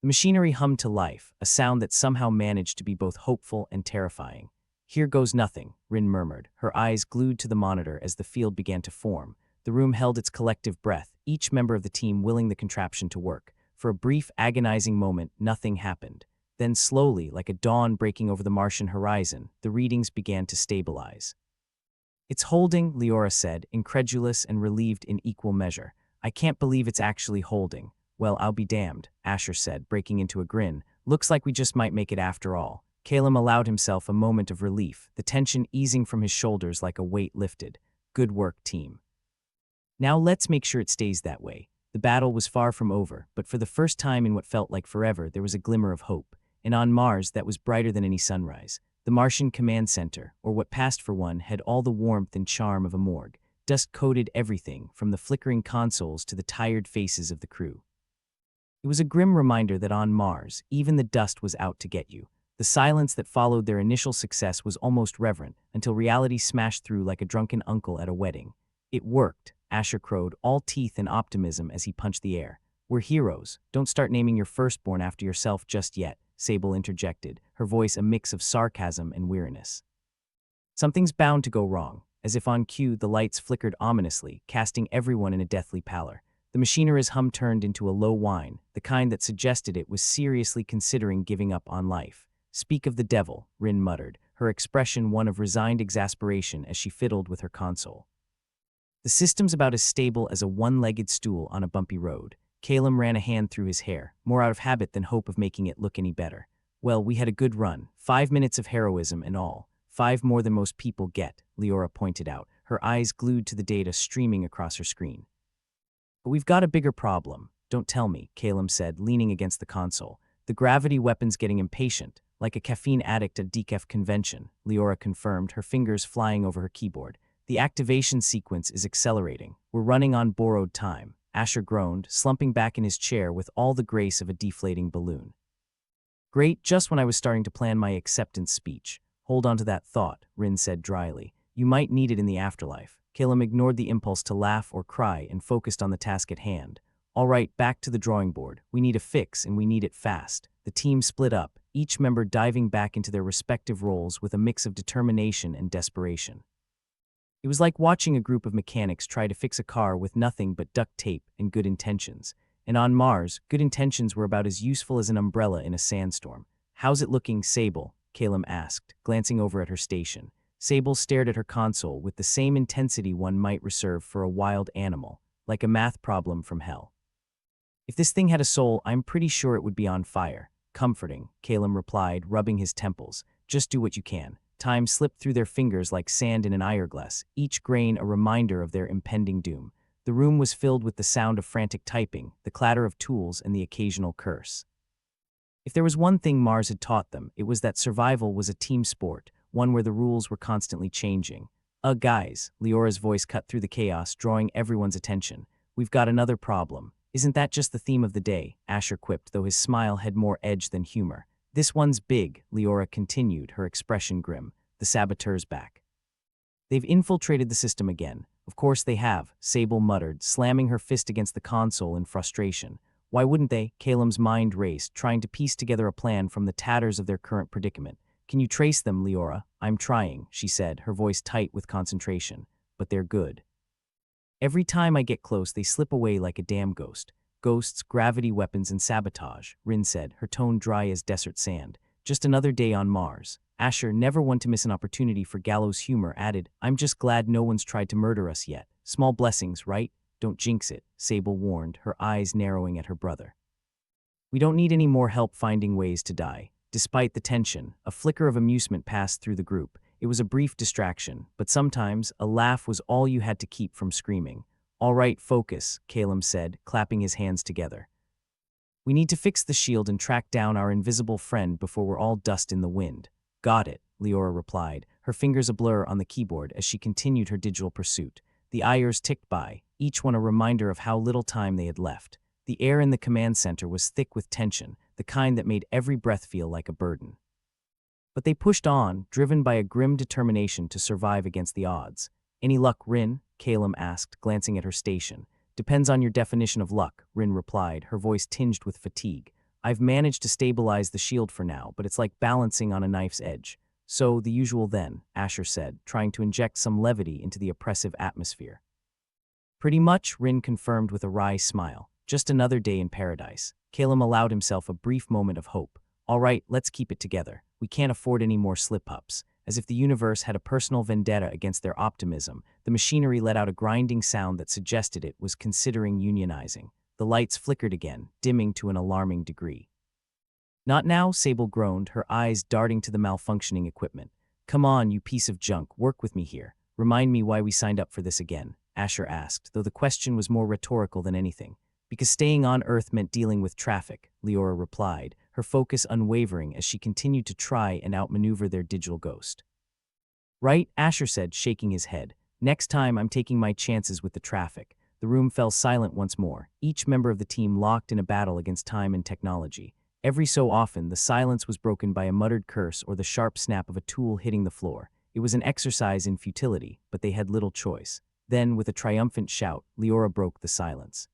The machinery hummed to life, a sound that somehow managed to be both hopeful and terrifying. "Here goes nothing," Rin murmured, her eyes glued to the monitor as the field began to form. The room held its collective breath, each member of the team willing the contraption to work. For a brief, agonizing moment, nothing happened. Then slowly, like a dawn breaking over the Martian horizon, the readings began to stabilize. "It's holding," Leora said, incredulous and relieved in equal measure. "I can't believe it's actually holding." "Well, I'll be damned," Asher said, breaking into a grin. "Looks like we just might make it after all." Calum allowed himself a moment of relief, the tension easing from his shoulders like a weight lifted. "Good work, team. Now let's make sure it stays that way." The battle was far from over, but for the first time in what felt like forever, there was a glimmer of hope. And on Mars, that was brighter than any sunrise. The Martian command center, or what passed for one, had all the warmth and charm of a morgue. Dust coated everything, from the flickering consoles to the tired faces of the crew. It was a grim reminder that on Mars, even the dust was out to get you. The silence that followed their initial success was almost reverent, until reality smashed through like a drunken uncle at a wedding. "It worked," Asher crowed, all teeth and optimism as he punched the air. "We're heroes. Don't start naming your firstborn after yourself just yet," Sable interjected, her voice a mix of sarcasm and weariness. "Something's bound to go wrong." As if on cue, the lights flickered ominously, casting everyone in a deathly pallor. The machinery's hum turned into a low whine, the kind that suggested it was seriously considering giving up on life. "Speak of the devil," Rin muttered, her expression one of resigned exasperation as she fiddled with her console. "The system's about as stable as a one-legged stool on a bumpy road." Calum ran a hand through his hair, more out of habit than hope of making it look any better. "Well, we had a good run, 5 minutes of heroism and all. 5 more than most people get," Leora pointed out, her eyes glued to the data streaming across her screen. "But we've got a bigger problem." "Don't tell me," Calum said, leaning against the console. "The gravity weapon's getting impatient, like a caffeine addict at DCEF convention," Leora confirmed, her fingers flying over her keyboard. "The activation sequence is accelerating. We're running on borrowed time." Asher groaned, slumping back in his chair with all the grace of a deflating balloon. "Great, just when I was starting to plan my acceptance speech." "Hold on to that thought," Rin said dryly. "You might need it in the afterlife." Calum ignored the impulse to laugh or cry and focused on the task at hand. "All right, back to the drawing board. We need a fix, and we need it fast." The team split up, each member diving back into their respective roles with a mix of determination and desperation. It was like watching a group of mechanics try to fix a car with nothing but duct tape and good intentions. And on Mars, good intentions were about as useful as an umbrella in a sandstorm. "How's it looking, Sable?" Calum asked, glancing over at her station. Sable stared at her console with the same intensity one might reserve for a wild animal, like a math problem from hell. "If this thing had a soul, I'm pretty sure it would be on fire." "Comforting," Calum replied, rubbing his temples. "Just do what you can." Time slipped through their fingers like sand in an hourglass, each grain a reminder of their impending doom. The room was filled with the sound of frantic typing, the clatter of tools, and the occasional curse. If there was one thing Mars had taught them, it was that survival was a team sport, one where the rules were constantly changing. Guys," Leora's voice cut through the chaos, drawing everyone's attention. "We've got another problem." "Isn't that just the theme of the day?" Asher quipped, though his smile had more edge than humor. "This one's big," Leora continued, her expression grim. "The saboteurs back. They've infiltrated the system again." "Of course they have," Sable muttered, slamming her fist against the console in frustration. "Why wouldn't they?" Calum's mind raced, trying to piece together a plan from the tatters of their current predicament. "Can you trace them, Leora?" "I'm trying," she said, her voice tight with concentration. "But they're good. Every time I get close, they slip away like a damn ghost." "Ghosts, gravity weapons, and sabotage," Rin said, her tone dry as desert sand. "Just another day on Mars." Asher, never one to miss an opportunity for gallows humor, added, "I'm just glad no one's tried to murder us yet. Small blessings, right?" "Don't jinx it," Sable warned, her eyes narrowing at her brother. "We don't need any more help finding ways to die." Despite the tension, a flicker of amusement passed through the group. It was a brief distraction, but sometimes a laugh was all you had to keep from screaming. "All right, focus," Calum said, clapping his hands together. "We need to fix the shield and track down our invisible friend before we're all dust in the wind." "Got it," Leora replied, her fingers a blur on the keyboard as she continued her digital pursuit. The hours ticked by, each one a reminder of how little time they had left. The air in the command center was thick with tension, the kind that made every breath feel like a burden. But they pushed on, driven by a grim determination to survive against the odds. "Any luck, Rin?" Calum asked, glancing at her station. "Depends on your definition of luck," Rin replied, her voice tinged with fatigue. "I've managed to stabilize the shield for now, but it's like balancing on a knife's edge." "So, the usual then," Asher said, trying to inject some levity into the oppressive atmosphere. "Pretty much," Rin confirmed with a wry smile. "Just another day in paradise." Calum allowed himself a brief moment of hope. "All right, let's keep it together. We can't afford any more slip-ups." As if the universe had a personal vendetta against their optimism, the machinery let out a grinding sound that suggested it was considering unionizing. The lights flickered again, dimming to an alarming degree. "Not now," Sable groaned, her eyes darting to the malfunctioning equipment. "Come on, you piece of junk, work with me here. Remind me why we signed up for this again," Asher asked, though the question was more rhetorical than anything. "Because staying on Earth meant dealing with traffic," Leora replied, her focus unwavering as she continued to try and outmaneuver their digital ghost. "Right," Asher said, shaking his head. "Next time I'm taking my chances with the traffic." The room fell silent once more, each member of the team locked in a battle against time and technology. Every so often, the silence was broken by a muttered curse or the sharp snap of a tool hitting the floor. It was an exercise in futility, but they had little choice. Then, with a triumphant shout, Leora broke the silence.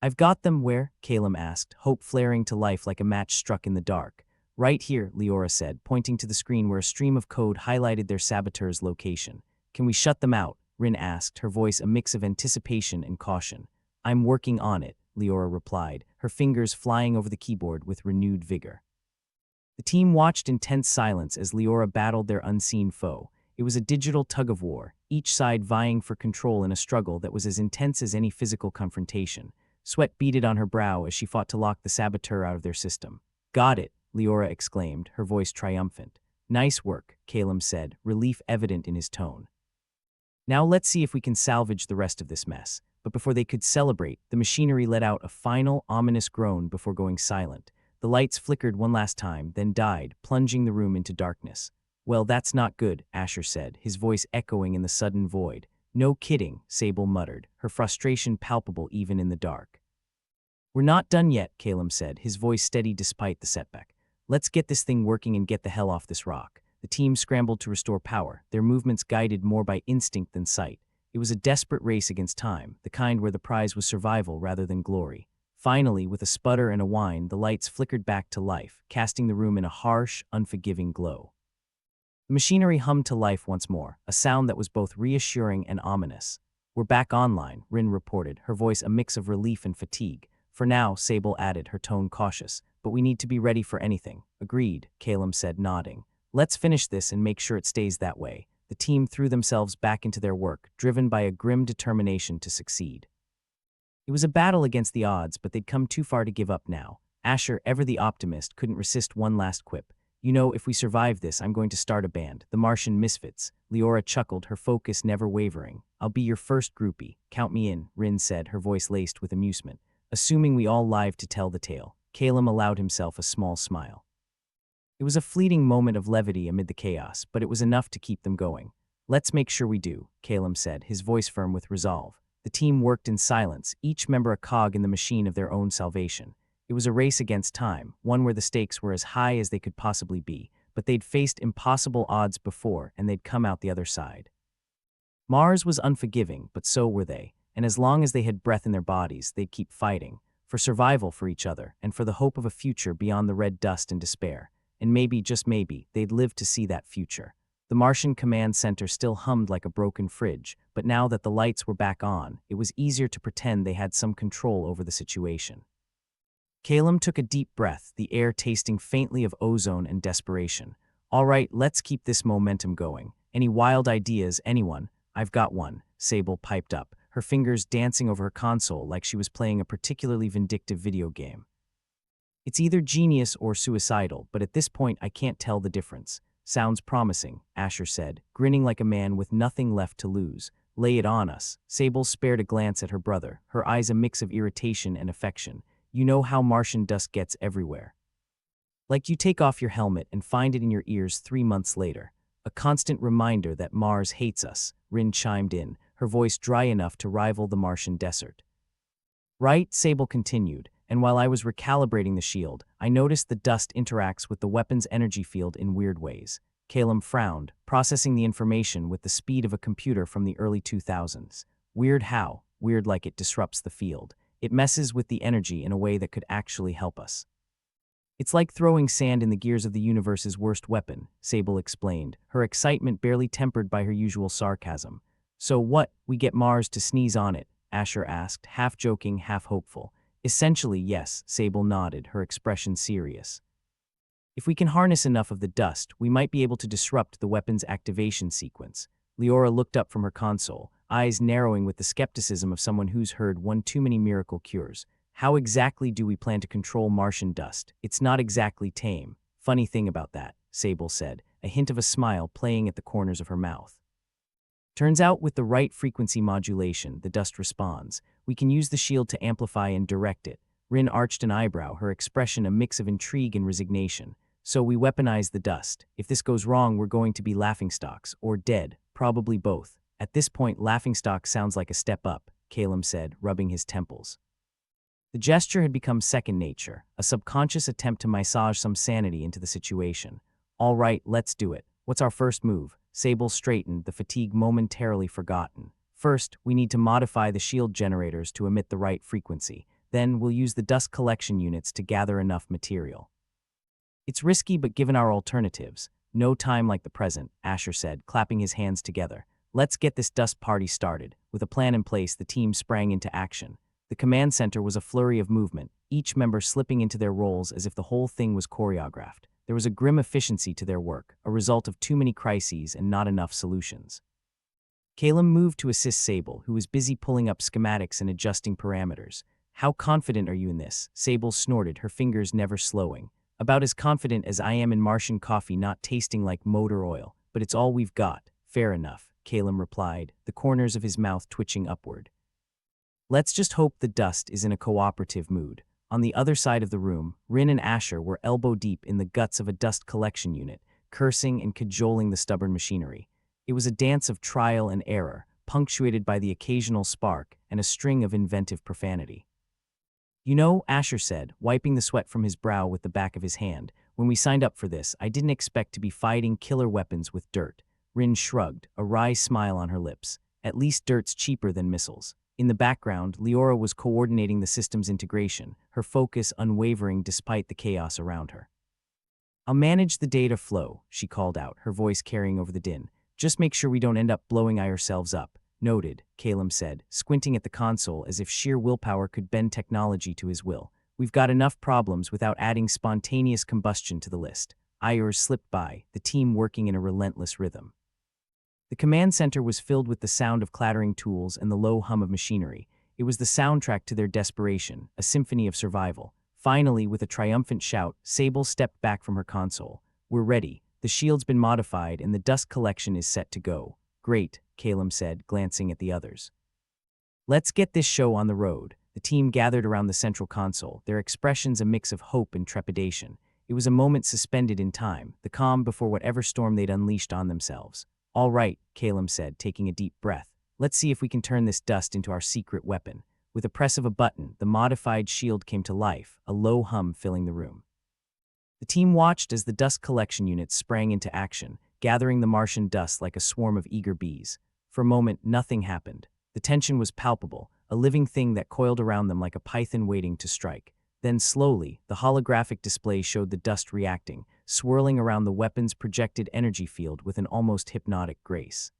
"I've got them where?" Calum asked, hope flaring to life like a match struck in the dark. "Right here," Leora said, pointing to the screen where a stream of code highlighted their saboteur's location. "Can we shut them out?" Rin asked, her voice a mix of anticipation and caution. "I'm working on it," Leora replied, her fingers flying over the keyboard with renewed vigor. The team watched in tense silence as Leora battled their unseen foe. It was a digital tug-of-war, each side vying for control in a struggle that was as intense as any physical confrontation. Sweat beaded on her brow as she fought to lock the saboteur out of their system. "Got it," Leora exclaimed, her voice triumphant. "Nice work," Calum said, relief evident in his tone. "Now let's see if we can salvage the rest of this mess." But before they could celebrate, the machinery let out a final, ominous groan before going silent. The lights flickered one last time, then died, plunging the room into darkness. "Well, that's not good," Asher said, his voice echoing in the sudden void. "No kidding," Sable muttered, her frustration palpable even in the dark. "We're not done yet," Calum said, his voice steady despite the setback. "Let's get this thing working and get the hell off this rock." The team scrambled to restore power, their movements guided more by instinct than sight. It was a desperate race against time, the kind where the prize was survival rather than glory. Finally, with a sputter and a whine, the lights flickered back to life, casting the room in a harsh, unforgiving glow. The machinery hummed to life once more, a sound that was both reassuring and ominous. "We're back online," Rin reported, her voice a mix of relief and fatigue. "For now," Sable added, her tone cautious, "but we need to be ready for anything." "Agreed," Calum said, nodding. "Let's finish this and make sure it stays that way." The team threw themselves back into their work, driven by a grim determination to succeed. It was a battle against the odds, but they'd come too far to give up now. Asher, ever the optimist, couldn't resist one last quip. "You know, if we survive this, I'm going to start a band, the Martian Misfits." Leora chuckled, her focus never wavering. "I'll be your first groupie. Count me in," Rin said, her voice laced with amusement. "Assuming we all live to tell the tale." Calum allowed himself a small smile. It was a fleeting moment of levity amid the chaos, but it was enough to keep them going. "Let's make sure we do," Calum said, his voice firm with resolve. The team worked in silence, each member a cog in the machine of their own salvation. It was a race against time, one where the stakes were as high as they could possibly be, but they'd faced impossible odds before, and they'd come out the other side. Mars was unforgiving, but so were they, and as long as they had breath in their bodies, they'd keep fighting, for survival for each other, and for the hope of a future beyond the red dust and despair. And maybe, just maybe, they'd live to see that future. The Martian command center still hummed like a broken fridge, but now that the lights were back on, it was easier to pretend they had some control over the situation. Calum took a deep breath, the air tasting faintly of ozone and desperation. "All right, let's keep this momentum going. Any wild ideas, anyone?" "I've got one," Sable piped up, her fingers dancing over her console like she was playing a particularly vindictive video game. "It's either genius or suicidal, but at this point I can't tell the difference." "Sounds promising," Asher said, grinning like a man with nothing left to lose. "Lay it on us." Sable spared a glance at her brother, her eyes a mix of irritation and affection. "You know how Martian dust gets everywhere. Like you take off your helmet and find it in your ears 3 months later. A constant reminder that Mars hates us," Rin chimed in, her voice dry enough to rival the Martian desert. Right, Sable continued, and while I was recalibrating the shield, I noticed the dust interacts with the weapon's energy field in weird ways. Calum frowned, processing the information with the speed of a computer from the early 2000s. Weird how? Weird like it disrupts the field. It messes with the energy in a way that could actually help us. It's like throwing sand in the gears of the universe's worst weapon, Sable explained, her excitement barely tempered by her usual sarcasm. So what, we get Mars to sneeze on it? Asher asked, half joking, half hopeful. Essentially, yes, Sable nodded, her expression serious. If we can harness enough of the dust, we might be able to disrupt the weapon's activation sequence. Leora looked up from her console, eyes narrowing with the skepticism of someone who's heard one too many miracle cures. How exactly do we plan to control Martian dust? It's not exactly tame. Funny thing about that, Sable said, a hint of a smile playing at the corners of her mouth. Turns out with the right frequency modulation, the dust responds. We can use the shield to amplify and direct it. Rin arched an eyebrow, her expression a mix of intrigue and resignation. So we weaponize the dust. If this goes wrong, we're going to be laughingstocks, or dead, probably both. At this point, laughingstock sounds like a step up, Calum said, rubbing his temples. The gesture had become second nature, a subconscious attempt to massage some sanity into the situation. All right, let's do it. What's our first move? Sable straightened, the fatigue momentarily forgotten. First, we need to modify the shield generators to emit the right frequency. Then, we'll use the dust collection units to gather enough material. It's risky, but given our alternatives, no time like the present, Asher said, clapping his hands together. Let's get this dust party started. With a plan in place, the team sprang into action. The command center was a flurry of movement, each member slipping into their roles as if the whole thing was choreographed. There was a grim efficiency to their work, a result of too many crises and not enough solutions. Calum moved to assist Sable, who was busy pulling up schematics and adjusting parameters. How confident are you in this? Sable snorted, her fingers never slowing. About as confident as I am in Martian coffee not tasting like motor oil, but it's all we've got. Fair enough, Calum replied, the corners of his mouth twitching upward. Let's just hope the dust is in a cooperative mood. On the other side of the room, Rin and Asher were elbow-deep in the guts of a dust collection unit, cursing and cajoling the stubborn machinery. It was a dance of trial and error, punctuated by the occasional spark and a string of inventive profanity. You know, Asher said, wiping the sweat from his brow with the back of his hand, when we signed up for this, I didn't expect to be fighting killer weapons with dirt. Rin shrugged, a wry smile on her lips. At least dirt's cheaper than missiles. In the background, Leora was coordinating the system's integration, her focus unwavering despite the chaos around her. I'll manage the data flow, she called out, her voice carrying over the din. Just make sure we don't end up blowing ourselves up. Noted, Calum said, squinting at the console as if sheer willpower could bend technology to his will. We've got enough problems without adding spontaneous combustion to the list. Hours slipped by, the team working in a relentless rhythm. The command center was filled with the sound of clattering tools and the low hum of machinery. It was the soundtrack to their desperation, a symphony of survival. Finally, with a triumphant shout, Sable stepped back from her console. We're ready. The shield's been modified and the dust collection is set to go. Great, Calum said, glancing at the others. Let's get this show on the road. The team gathered around the central console, their expressions a mix of hope and trepidation. It was a moment suspended in time, the calm before whatever storm they'd unleashed on themselves. All right, Calum said, taking a deep breath. Let's see if we can turn this dust into our secret weapon. With a press of a button, the modified shield came to life, a low hum filling the room. The team watched as the dust collection units sprang into action, gathering the Martian dust like a swarm of eager bees. For a moment, nothing happened. The tension was palpable, a living thing that coiled around them like a python waiting to strike. Then slowly, the holographic display showed the dust reacting, swirling around the weapon's projected energy field with an almost hypnotic grace.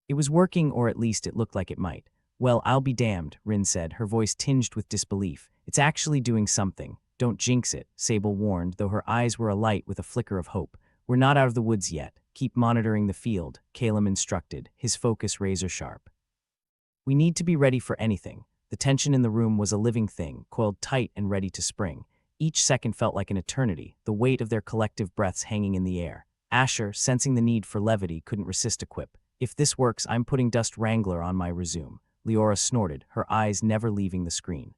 It was working, or at least it looked like it might. Well, I'll be damned, Rin said, her voice tinged with disbelief. It's actually doing something. Don't jinx it, Sable warned, though her eyes were alight with a flicker of hope. We're not out of the woods yet. Keep monitoring the field, Calum instructed, his focus razor-sharp. We need to be ready for anything. The tension in the room was a living thing, coiled tight and ready to spring. Each second felt like an eternity, the weight of their collective breaths hanging in the air. Asher, sensing the need for levity, couldn't resist a quip. If this works, I'm putting Dust Wrangler on my resume. Leora snorted, her eyes never leaving the screen.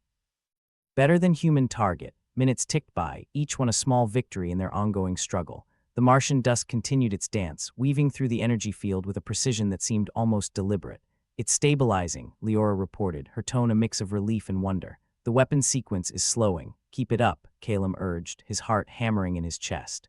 Better than human target. Minutes ticked by, each one a small victory in their ongoing struggle. The Martian dust continued its dance, weaving through the energy field with a precision that seemed almost deliberate. It's stabilizing, Leora reported, her tone a mix of relief and wonder. The weapon sequence is slowing. Keep it up, Calum urged, his heart hammering in his chest.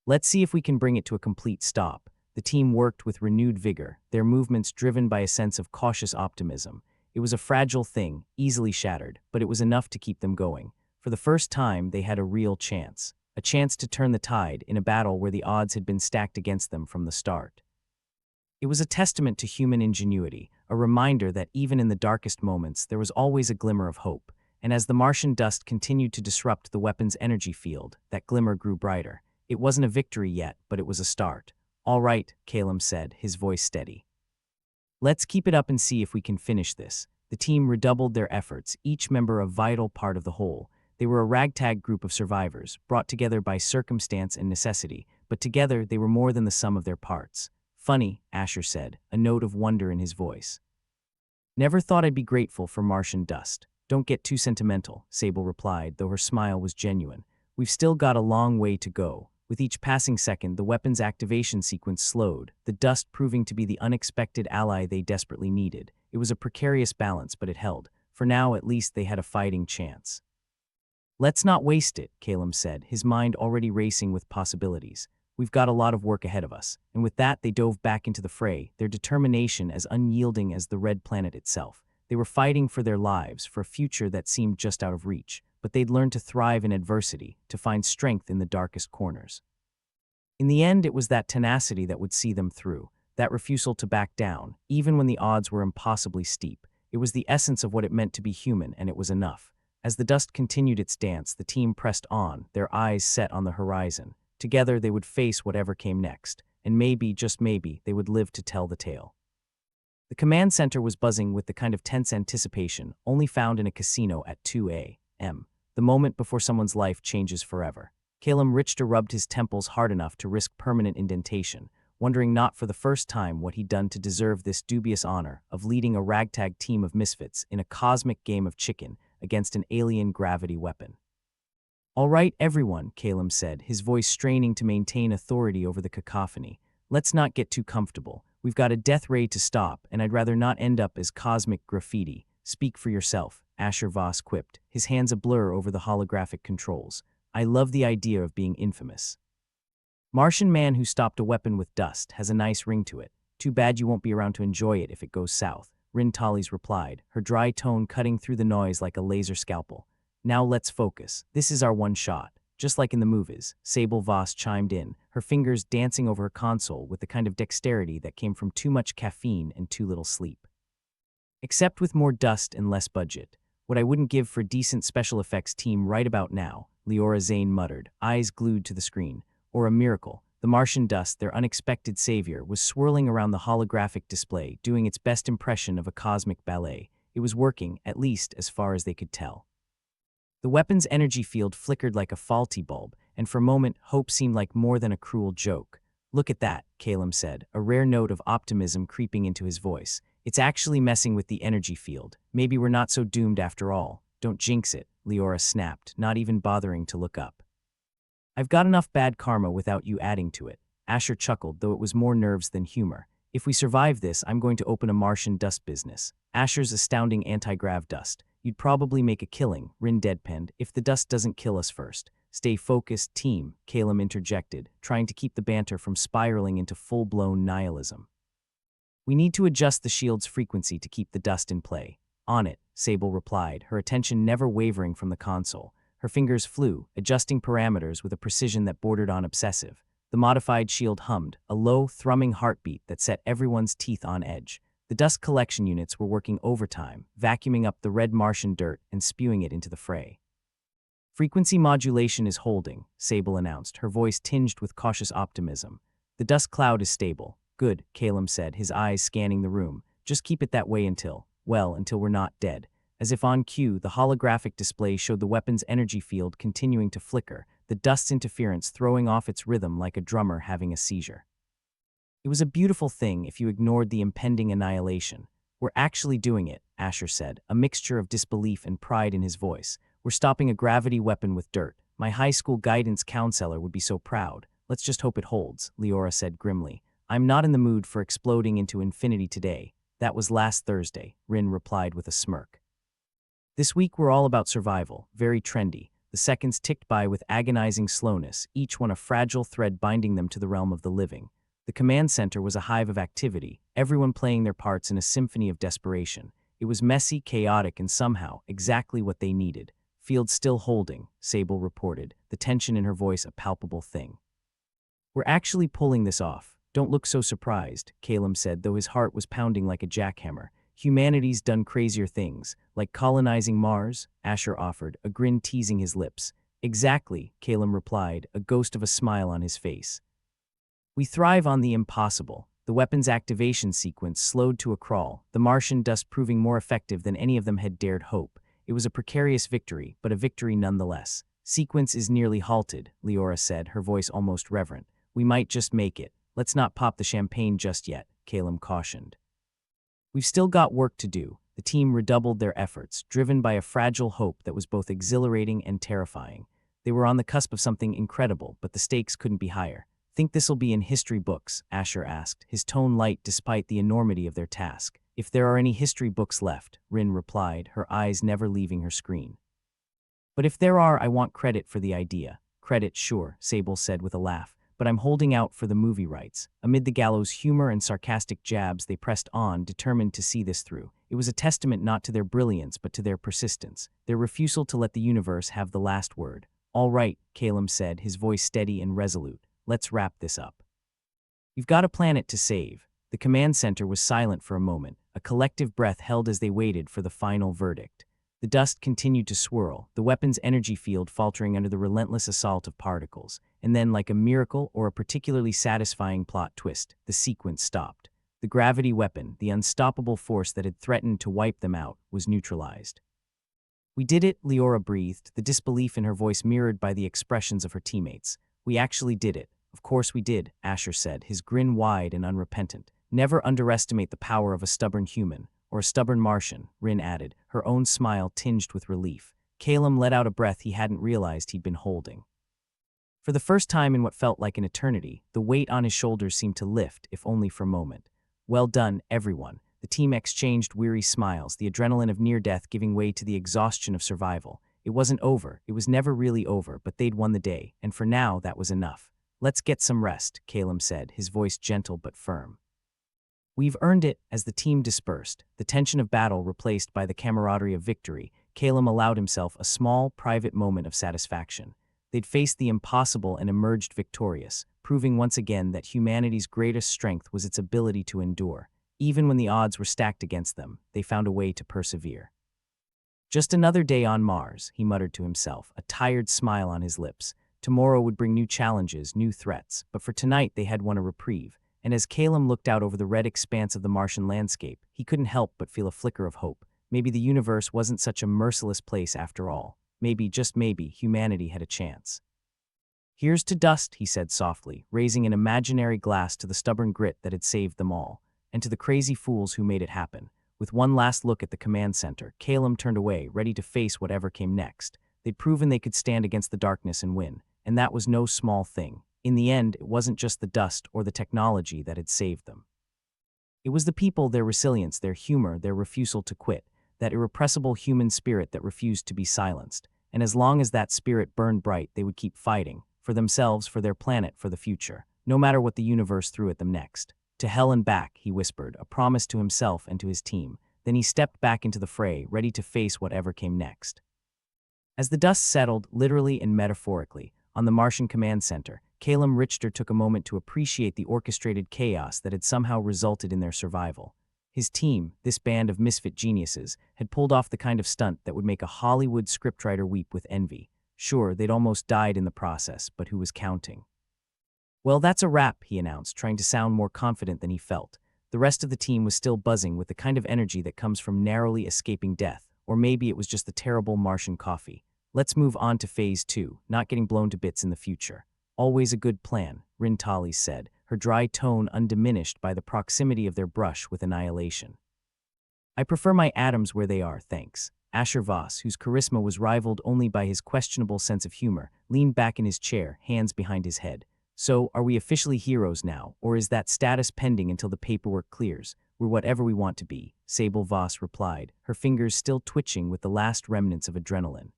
Let's see if we can bring it to a complete stop. The team worked with renewed vigor, their movements driven by a sense of cautious optimism. It was a fragile thing, easily shattered, but it was enough to keep them going. For the first time, they had a real chance. A chance to turn the tide in a battle where the odds had been stacked against them from the start. It was a testament to human ingenuity, a reminder that even in the darkest moments, there was always a glimmer of hope. And as the Martian dust continued to disrupt the weapon's energy field, that glimmer grew brighter. It wasn't a victory yet, but it was a start. All right, Calum said, his voice steady. Let's keep it up and see if we can finish this. The team redoubled their efforts, each member a vital part of the whole. They were a ragtag group of survivors, brought together by circumstance and necessity, but together they were more than the sum of their parts. Funny, Asher said, a note of wonder in his voice. Never thought I'd be grateful for Martian dust. Don't get too sentimental, Sable replied, though her smile was genuine. We've still got a long way to go. With each passing second, the weapon's activation sequence slowed, the dust proving to be the unexpected ally they desperately needed. It was a precarious balance, but it held. For now, at least, they had a fighting chance. Let's not waste it, Calum said, his mind already racing with possibilities. We've got a lot of work ahead of us. And with that, they dove back into the fray, their determination as unyielding as the red planet itself. They were fighting for their lives, for a future that seemed just out of reach. But they'd learned to thrive in adversity, to find strength in the darkest corners. In the end, it was that tenacity that would see them through, that refusal to back down, even when the odds were impossibly steep. It was the essence of what it meant to be human, and it was enough. As the dust continued its dance, the team pressed on, their eyes set on the horizon. Together, they would face whatever came next, and maybe, just maybe, they would live to tell the tale. The command center was buzzing with the kind of tense anticipation only found in a casino at 2 a.m., the moment before someone's life changes forever. Calum Richter rubbed his temples hard enough to risk permanent indentation, wondering not for the first time what he'd done to deserve this dubious honor of leading a ragtag team of misfits in a cosmic game of chicken against an alien gravity weapon. All right, everyone, Calum said, his voice straining to maintain authority over the cacophony. Let's not get too comfortable. We've got a death ray to stop, and I'd rather not end up as cosmic graffiti. Speak for yourself, Asher Voss quipped, his hands a blur over the holographic controls. I love the idea of being infamous. Martian man who stopped a weapon with dust has a nice ring to it. Too bad you won't be around to enjoy it if it goes south, Rin Tallies replied, her dry tone cutting through the noise like a laser scalpel. Now let's focus. This is our one shot. Just like in the movies, Sable Voss chimed in, her fingers dancing over her console with the kind of dexterity that came from too much caffeine and too little sleep. Except with more dust and less budget. What I wouldn't give for a decent special effects team right about now, Leora Zane muttered, eyes glued to the screen. Or a miracle. The Martian dust, their unexpected savior, was swirling around the holographic display, doing its best impression of a cosmic ballet. It was working, at least as far as they could tell. The weapon's energy field flickered like a faulty bulb, and for a moment, hope seemed like more than a cruel joke. Look at that, Calum said, a rare note of optimism creeping into his voice. It's actually messing with the energy field. Maybe we're not so doomed after all. Don't jinx it, Leora snapped, not even bothering to look up. I've got enough bad karma without you adding to it. Asher chuckled, though it was more nerves than humor. If we survive this, I'm going to open a Martian dust business. Asher's astounding anti-grav dust. You'd probably make a killing, Rin deadpanned, if the dust doesn't kill us first. Stay focused, team, Calum interjected, trying to keep the banter from spiraling into full-blown nihilism. We need to adjust the shield's frequency to keep the dust in play. On it, Sable replied, her attention never wavering from the console. Her fingers flew, adjusting parameters with a precision that bordered on obsessive. The modified shield hummed, a low, thrumming heartbeat that set everyone's teeth on edge. The dust collection units were working overtime, vacuuming up the red Martian dirt and spewing it into the fray. Frequency modulation is holding, Sable announced, her voice tinged with cautious optimism. The dust cloud is stable. Good, Calum said, his eyes scanning the room. Just keep it that way until we're not dead. As if on cue, the holographic display showed the weapon's energy field continuing to flicker, the dust's interference throwing off its rhythm like a drummer having a seizure. It was a beautiful thing if you ignored the impending annihilation. We're actually doing it, Asher said, a mixture of disbelief and pride in his voice. We're stopping a gravity weapon with dirt. My high school guidance counselor would be so proud. Let's just hope it holds, Leora said grimly. I'm not in the mood for exploding into infinity today. That was last Thursday, Rin replied with a smirk. This week we're all about survival, very trendy. The seconds ticked by with agonizing slowness, each one a fragile thread binding them to the realm of the living. The command center was a hive of activity, everyone playing their parts in a symphony of desperation. It was messy, chaotic, and somehow exactly what they needed. Field still holding, Sable reported, the tension in her voice a palpable thing. We're actually pulling this off. Don't look so surprised, Calum said, though his heart was pounding like a jackhammer. Humanity's done crazier things, like colonizing Mars, Asher offered, a grin teasing his lips. Exactly, Calum replied, a ghost of a smile on his face. We thrive on the impossible. The weapon's activation sequence slowed to a crawl, the Martian dust proving more effective than any of them had dared hope. It was a precarious victory, but a victory nonetheless. Sequence is nearly halted, Leora said, her voice almost reverent. We might just make it. Let's not pop the champagne just yet, Calum cautioned. We've still got work to do. The team redoubled their efforts, driven by a fragile hope that was both exhilarating and terrifying. They were on the cusp of something incredible, but the stakes couldn't be higher. Think this'll be in history books? Asher asked, his tone light despite the enormity of their task. If there are any history books left, Rin replied, her eyes never leaving her screen. But if there are, I want credit for the idea. Credit, sure, Sable said with a laugh, but I'm holding out for the movie rights. Amid the gallows' humor and sarcastic jabs, they pressed on, determined to see this through. It was a testament not to their brilliance, but to their persistence, their refusal to let the universe have the last word. All right, Calum said, his voice steady and resolute. Let's wrap this up. You've got a planet to save. The command center was silent for a moment, a collective breath held as they waited for the final verdict. The dust continued to swirl, the weapon's energy field faltering under the relentless assault of particles. And then, like a miracle or a particularly satisfying plot twist, the sequence stopped. The gravity weapon, the unstoppable force that had threatened to wipe them out, was neutralized. We did it, Leora breathed, the disbelief in her voice mirrored by the expressions of her teammates. We actually did it. Of course we did, Asher said, his grin wide and unrepentant. Never underestimate the power of a stubborn human, or a stubborn Martian, Rin added, her own smile tinged with relief. Calum let out a breath he hadn't realized he'd been holding. For the first time in what felt like an eternity, the weight on his shoulders seemed to lift, if only for a moment. Well done, everyone. The team exchanged weary smiles, the adrenaline of near-death giving way to the exhaustion of survival. It wasn't over, it was never really over, but they'd won the day, and for now that was enough. Let's get some rest, Calum said, his voice gentle but firm. We've earned it. As the team dispersed, the tension of battle replaced by the camaraderie of victory, Calum allowed himself a small, private moment of satisfaction. They'd faced the impossible and emerged victorious, proving once again that humanity's greatest strength was its ability to endure. Even when the odds were stacked against them, they found a way to persevere. Just another day on Mars, he muttered to himself, a tired smile on his lips. Tomorrow would bring new challenges, new threats, but for tonight they had won a reprieve. And as Calum looked out over the red expanse of the Martian landscape, he couldn't help but feel a flicker of hope. Maybe the universe wasn't such a merciless place after all. Maybe, just maybe, humanity had a chance. Here's to dust, he said softly, raising an imaginary glass to the stubborn grit that had saved them all, and to the crazy fools who made it happen. With one last look at the command center, Calum turned away, ready to face whatever came next. They'd proven they could stand against the darkness and win, and that was no small thing. In the end, it wasn't just the dust or the technology that had saved them. It was the people, their resilience, their humor, their refusal to quit, that irrepressible human spirit that refused to be silenced. And as long as that spirit burned bright, they would keep fighting, for themselves, for their planet, for the future, no matter what the universe threw at them next. To hell and back, he whispered, a promise to himself and to his team. Then he stepped back into the fray, ready to face whatever came next. As the dust settled, literally and metaphorically, on the Martian command center, Calum Richter took a moment to appreciate the orchestrated chaos that had somehow resulted in their survival. His team, this band of misfit geniuses, had pulled off the kind of stunt that would make a Hollywood scriptwriter weep with envy. Sure, they'd almost died in the process, but who was counting? Well, that's a wrap, he announced, trying to sound more confident than he felt. The rest of the team was still buzzing with the kind of energy that comes from narrowly escaping death, or maybe it was just the terrible Martian coffee. Let's move on to Phase 2, not getting blown to bits in the future. Always a good plan, Rin Tallis said, her dry tone undiminished by the proximity of their brush with annihilation. I prefer my atoms where they are, thanks. Asher Voss, whose charisma was rivaled only by his questionable sense of humor, leaned back in his chair, hands behind his head. So, are we officially heroes now, or is that status pending until the paperwork clears? We're whatever we want to be, Sable Voss replied, her fingers still twitching with the last remnants of adrenaline.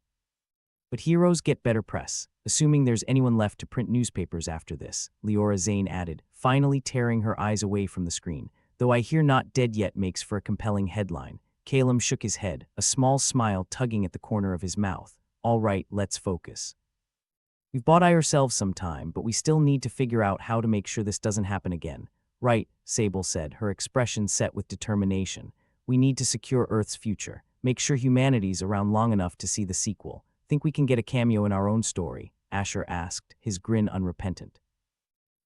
But heroes get better press, assuming there's anyone left to print newspapers after this, Leora Zane added, finally tearing her eyes away from the screen. Though I hear not dead yet makes for a compelling headline. Calum shook his head, a small smile tugging at the corner of his mouth. All right, let's focus. We've bought ourselves some time, but we still need to figure out how to make sure this doesn't happen again. Right, Sable said, her expression set with determination. We need to secure Earth's future, make sure humanity's around long enough to see the sequel. Think we can get a cameo in our own story? Asher asked, his grin unrepentant.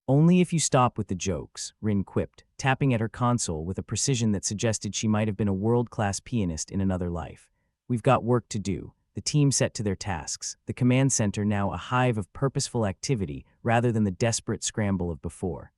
Only if you stop with the jokes, Rin quipped, tapping at her console with a precision that suggested she might have been a world-class pianist in another life. We've got work to do. The team set to their tasks, the command center now a hive of purposeful activity rather than the desperate scramble of before.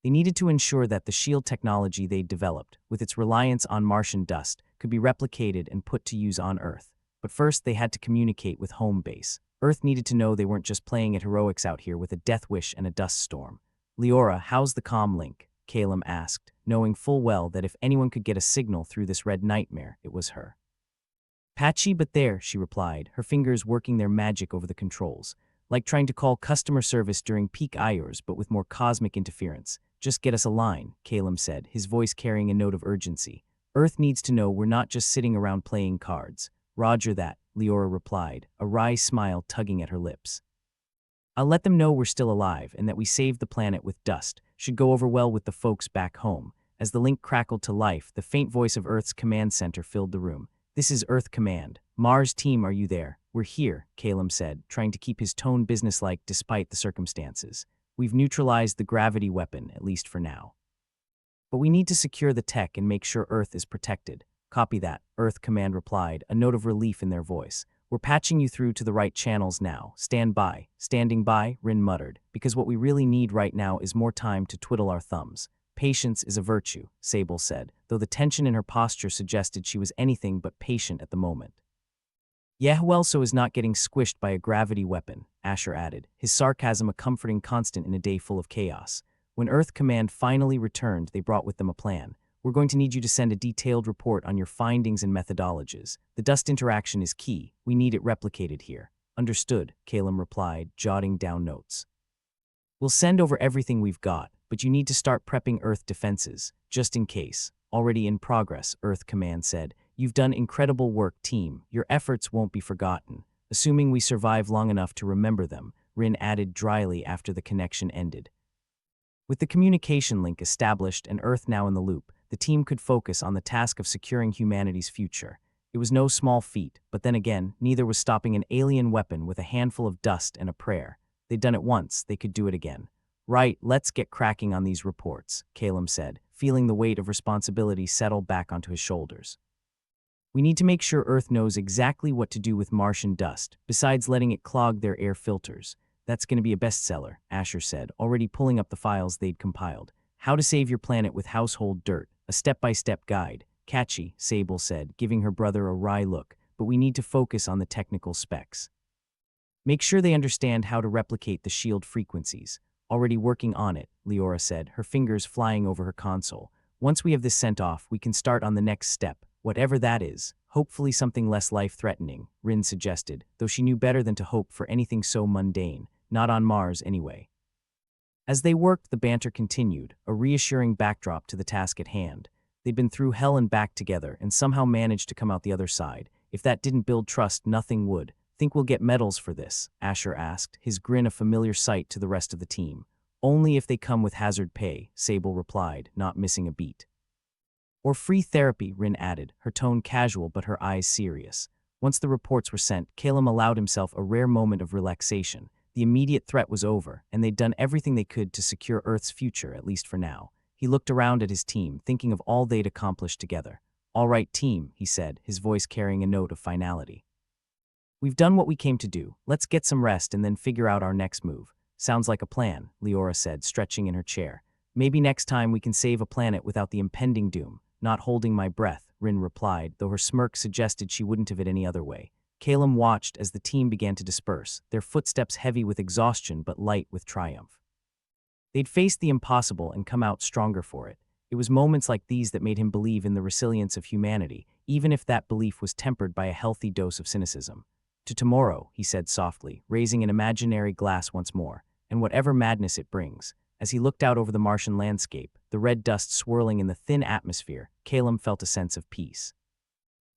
They needed to ensure that the shield technology they'd developed, with its reliance on Martian dust, could be replicated and put to use on Earth. But first they had to communicate with home base. Earth needed to know they weren't just playing at heroics out here with a death wish and a dust storm. Leora, how's the comm link? Calum asked, knowing full well that if anyone could get a signal through this red nightmare, it was her. Patchy but there, she replied, her fingers working their magic over the controls. Like trying to call customer service during peak hours but with more cosmic interference. Just get us a line, Calum said, his voice carrying a note of urgency. Earth needs to know we're not just sitting around playing cards. Roger that, Leora replied, a wry smile tugging at her lips. I'll let them know we're still alive and that we saved the planet with dust. Should go over well with the folks back home. As the link crackled to life, the faint voice of Earth's command center filled the room. This is Earth Command. Mars team, are you there? We're here, Calum said, trying to keep his tone businesslike despite the circumstances. We've neutralized the gravity weapon, at least for now. But we need to secure the tech and make sure Earth is protected. Copy that, Earth Command replied, a note of relief in their voice. We're patching you through to the right channels now. Stand by. Standing by, Rin muttered, because what we really need right now is more time to twiddle our thumbs. Patience is a virtue, Sable said, though the tension in her posture suggested she was anything but patient at the moment. Yeah, well, so is not getting squished by a gravity weapon, Asher added, his sarcasm a comforting constant in a day full of chaos. When Earth Command finally returned, they brought with them a plan. We're going to need you to send a detailed report on your findings and methodologies. The dust interaction is key. We need it replicated here. Understood, Calum replied, jotting down notes. We'll send over everything we've got, but you need to start prepping Earth defenses, just in case. Already in progress, Earth Command said. You've done incredible work, team. Your efforts won't be forgotten. Assuming we survive long enough to remember them, Rin added dryly after the connection ended. With the communication link established and Earth now in the loop, the team could focus on the task of securing humanity's future. It was no small feat, but then again, neither was stopping an alien weapon with a handful of dust and a prayer. They'd done it once, they could do it again. Right, let's get cracking on these reports, Calum said, feeling the weight of responsibility settle back onto his shoulders. We need to make sure Earth knows exactly what to do with Martian dust, besides letting it clog their air filters. That's going to be a bestseller, Asher said, already pulling up the files they'd compiled. How to Save Your Planet with Household Dirt, a step-by-step guide. Catchy, Sable said, giving her brother a wry look, but we need to focus on the technical specs. Make sure they understand how to replicate the shield frequencies. Already working on it, Leora said, her fingers flying over her console. Once we have this sent off, we can start on the next step, whatever that is. Hopefully something less life-threatening, Rin suggested, though she knew better than to hope for anything so mundane, not on Mars anyway. As they worked, the banter continued, a reassuring backdrop to the task at hand. They'd been through hell and back together and somehow managed to come out the other side. If that didn't build trust, nothing would. Think we'll get medals for this? Asher asked, his grin a familiar sight to the rest of the team. Only if they come with hazard pay, Sable replied, not missing a beat. Or free therapy, Rin added, her tone casual but her eyes serious. Once the reports were sent, Calum allowed himself a rare moment of relaxation. The immediate threat was over, and they'd done everything they could to secure Earth's future, at least for now. He looked around at his team, thinking of all they'd accomplished together. All right, team, he said, his voice carrying a note of finality. We've done what we came to do. Let's get some rest and then figure out our next move. Sounds like a plan, Leora said, stretching in her chair. Maybe next time we can save a planet without the impending doom. Not holding my breath, Rin replied, though her smirk suggested she wouldn't have it any other way. Calum watched as the team began to disperse, their footsteps heavy with exhaustion but light with triumph. They'd faced the impossible and come out stronger for it. It was moments like these that made him believe in the resilience of humanity, even if that belief was tempered by a healthy dose of cynicism. To tomorrow, he said softly, raising an imaginary glass once more, and whatever madness it brings. As he looked out over the Martian landscape, the red dust swirling in the thin atmosphere, Calum felt a sense of peace.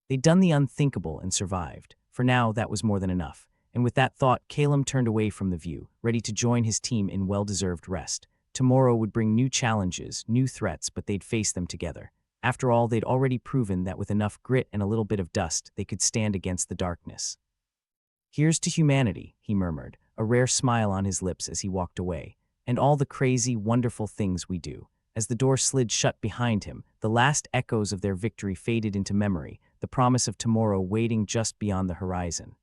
They'd done the unthinkable and survived. For now, that was more than enough. And with that thought, Calum turned away from the view, ready to join his team in well-deserved rest. Tomorrow would bring new challenges, new threats, but they'd face them together. After all, they'd already proven that with enough grit and a little bit of dust, they could stand against the darkness. "Here's to humanity," he murmured, a rare smile on his lips as he walked away, "and all the crazy, wonderful things we do." As the door slid shut behind him, the last echoes of their victory faded into memory, the promise of tomorrow waiting just beyond the horizon.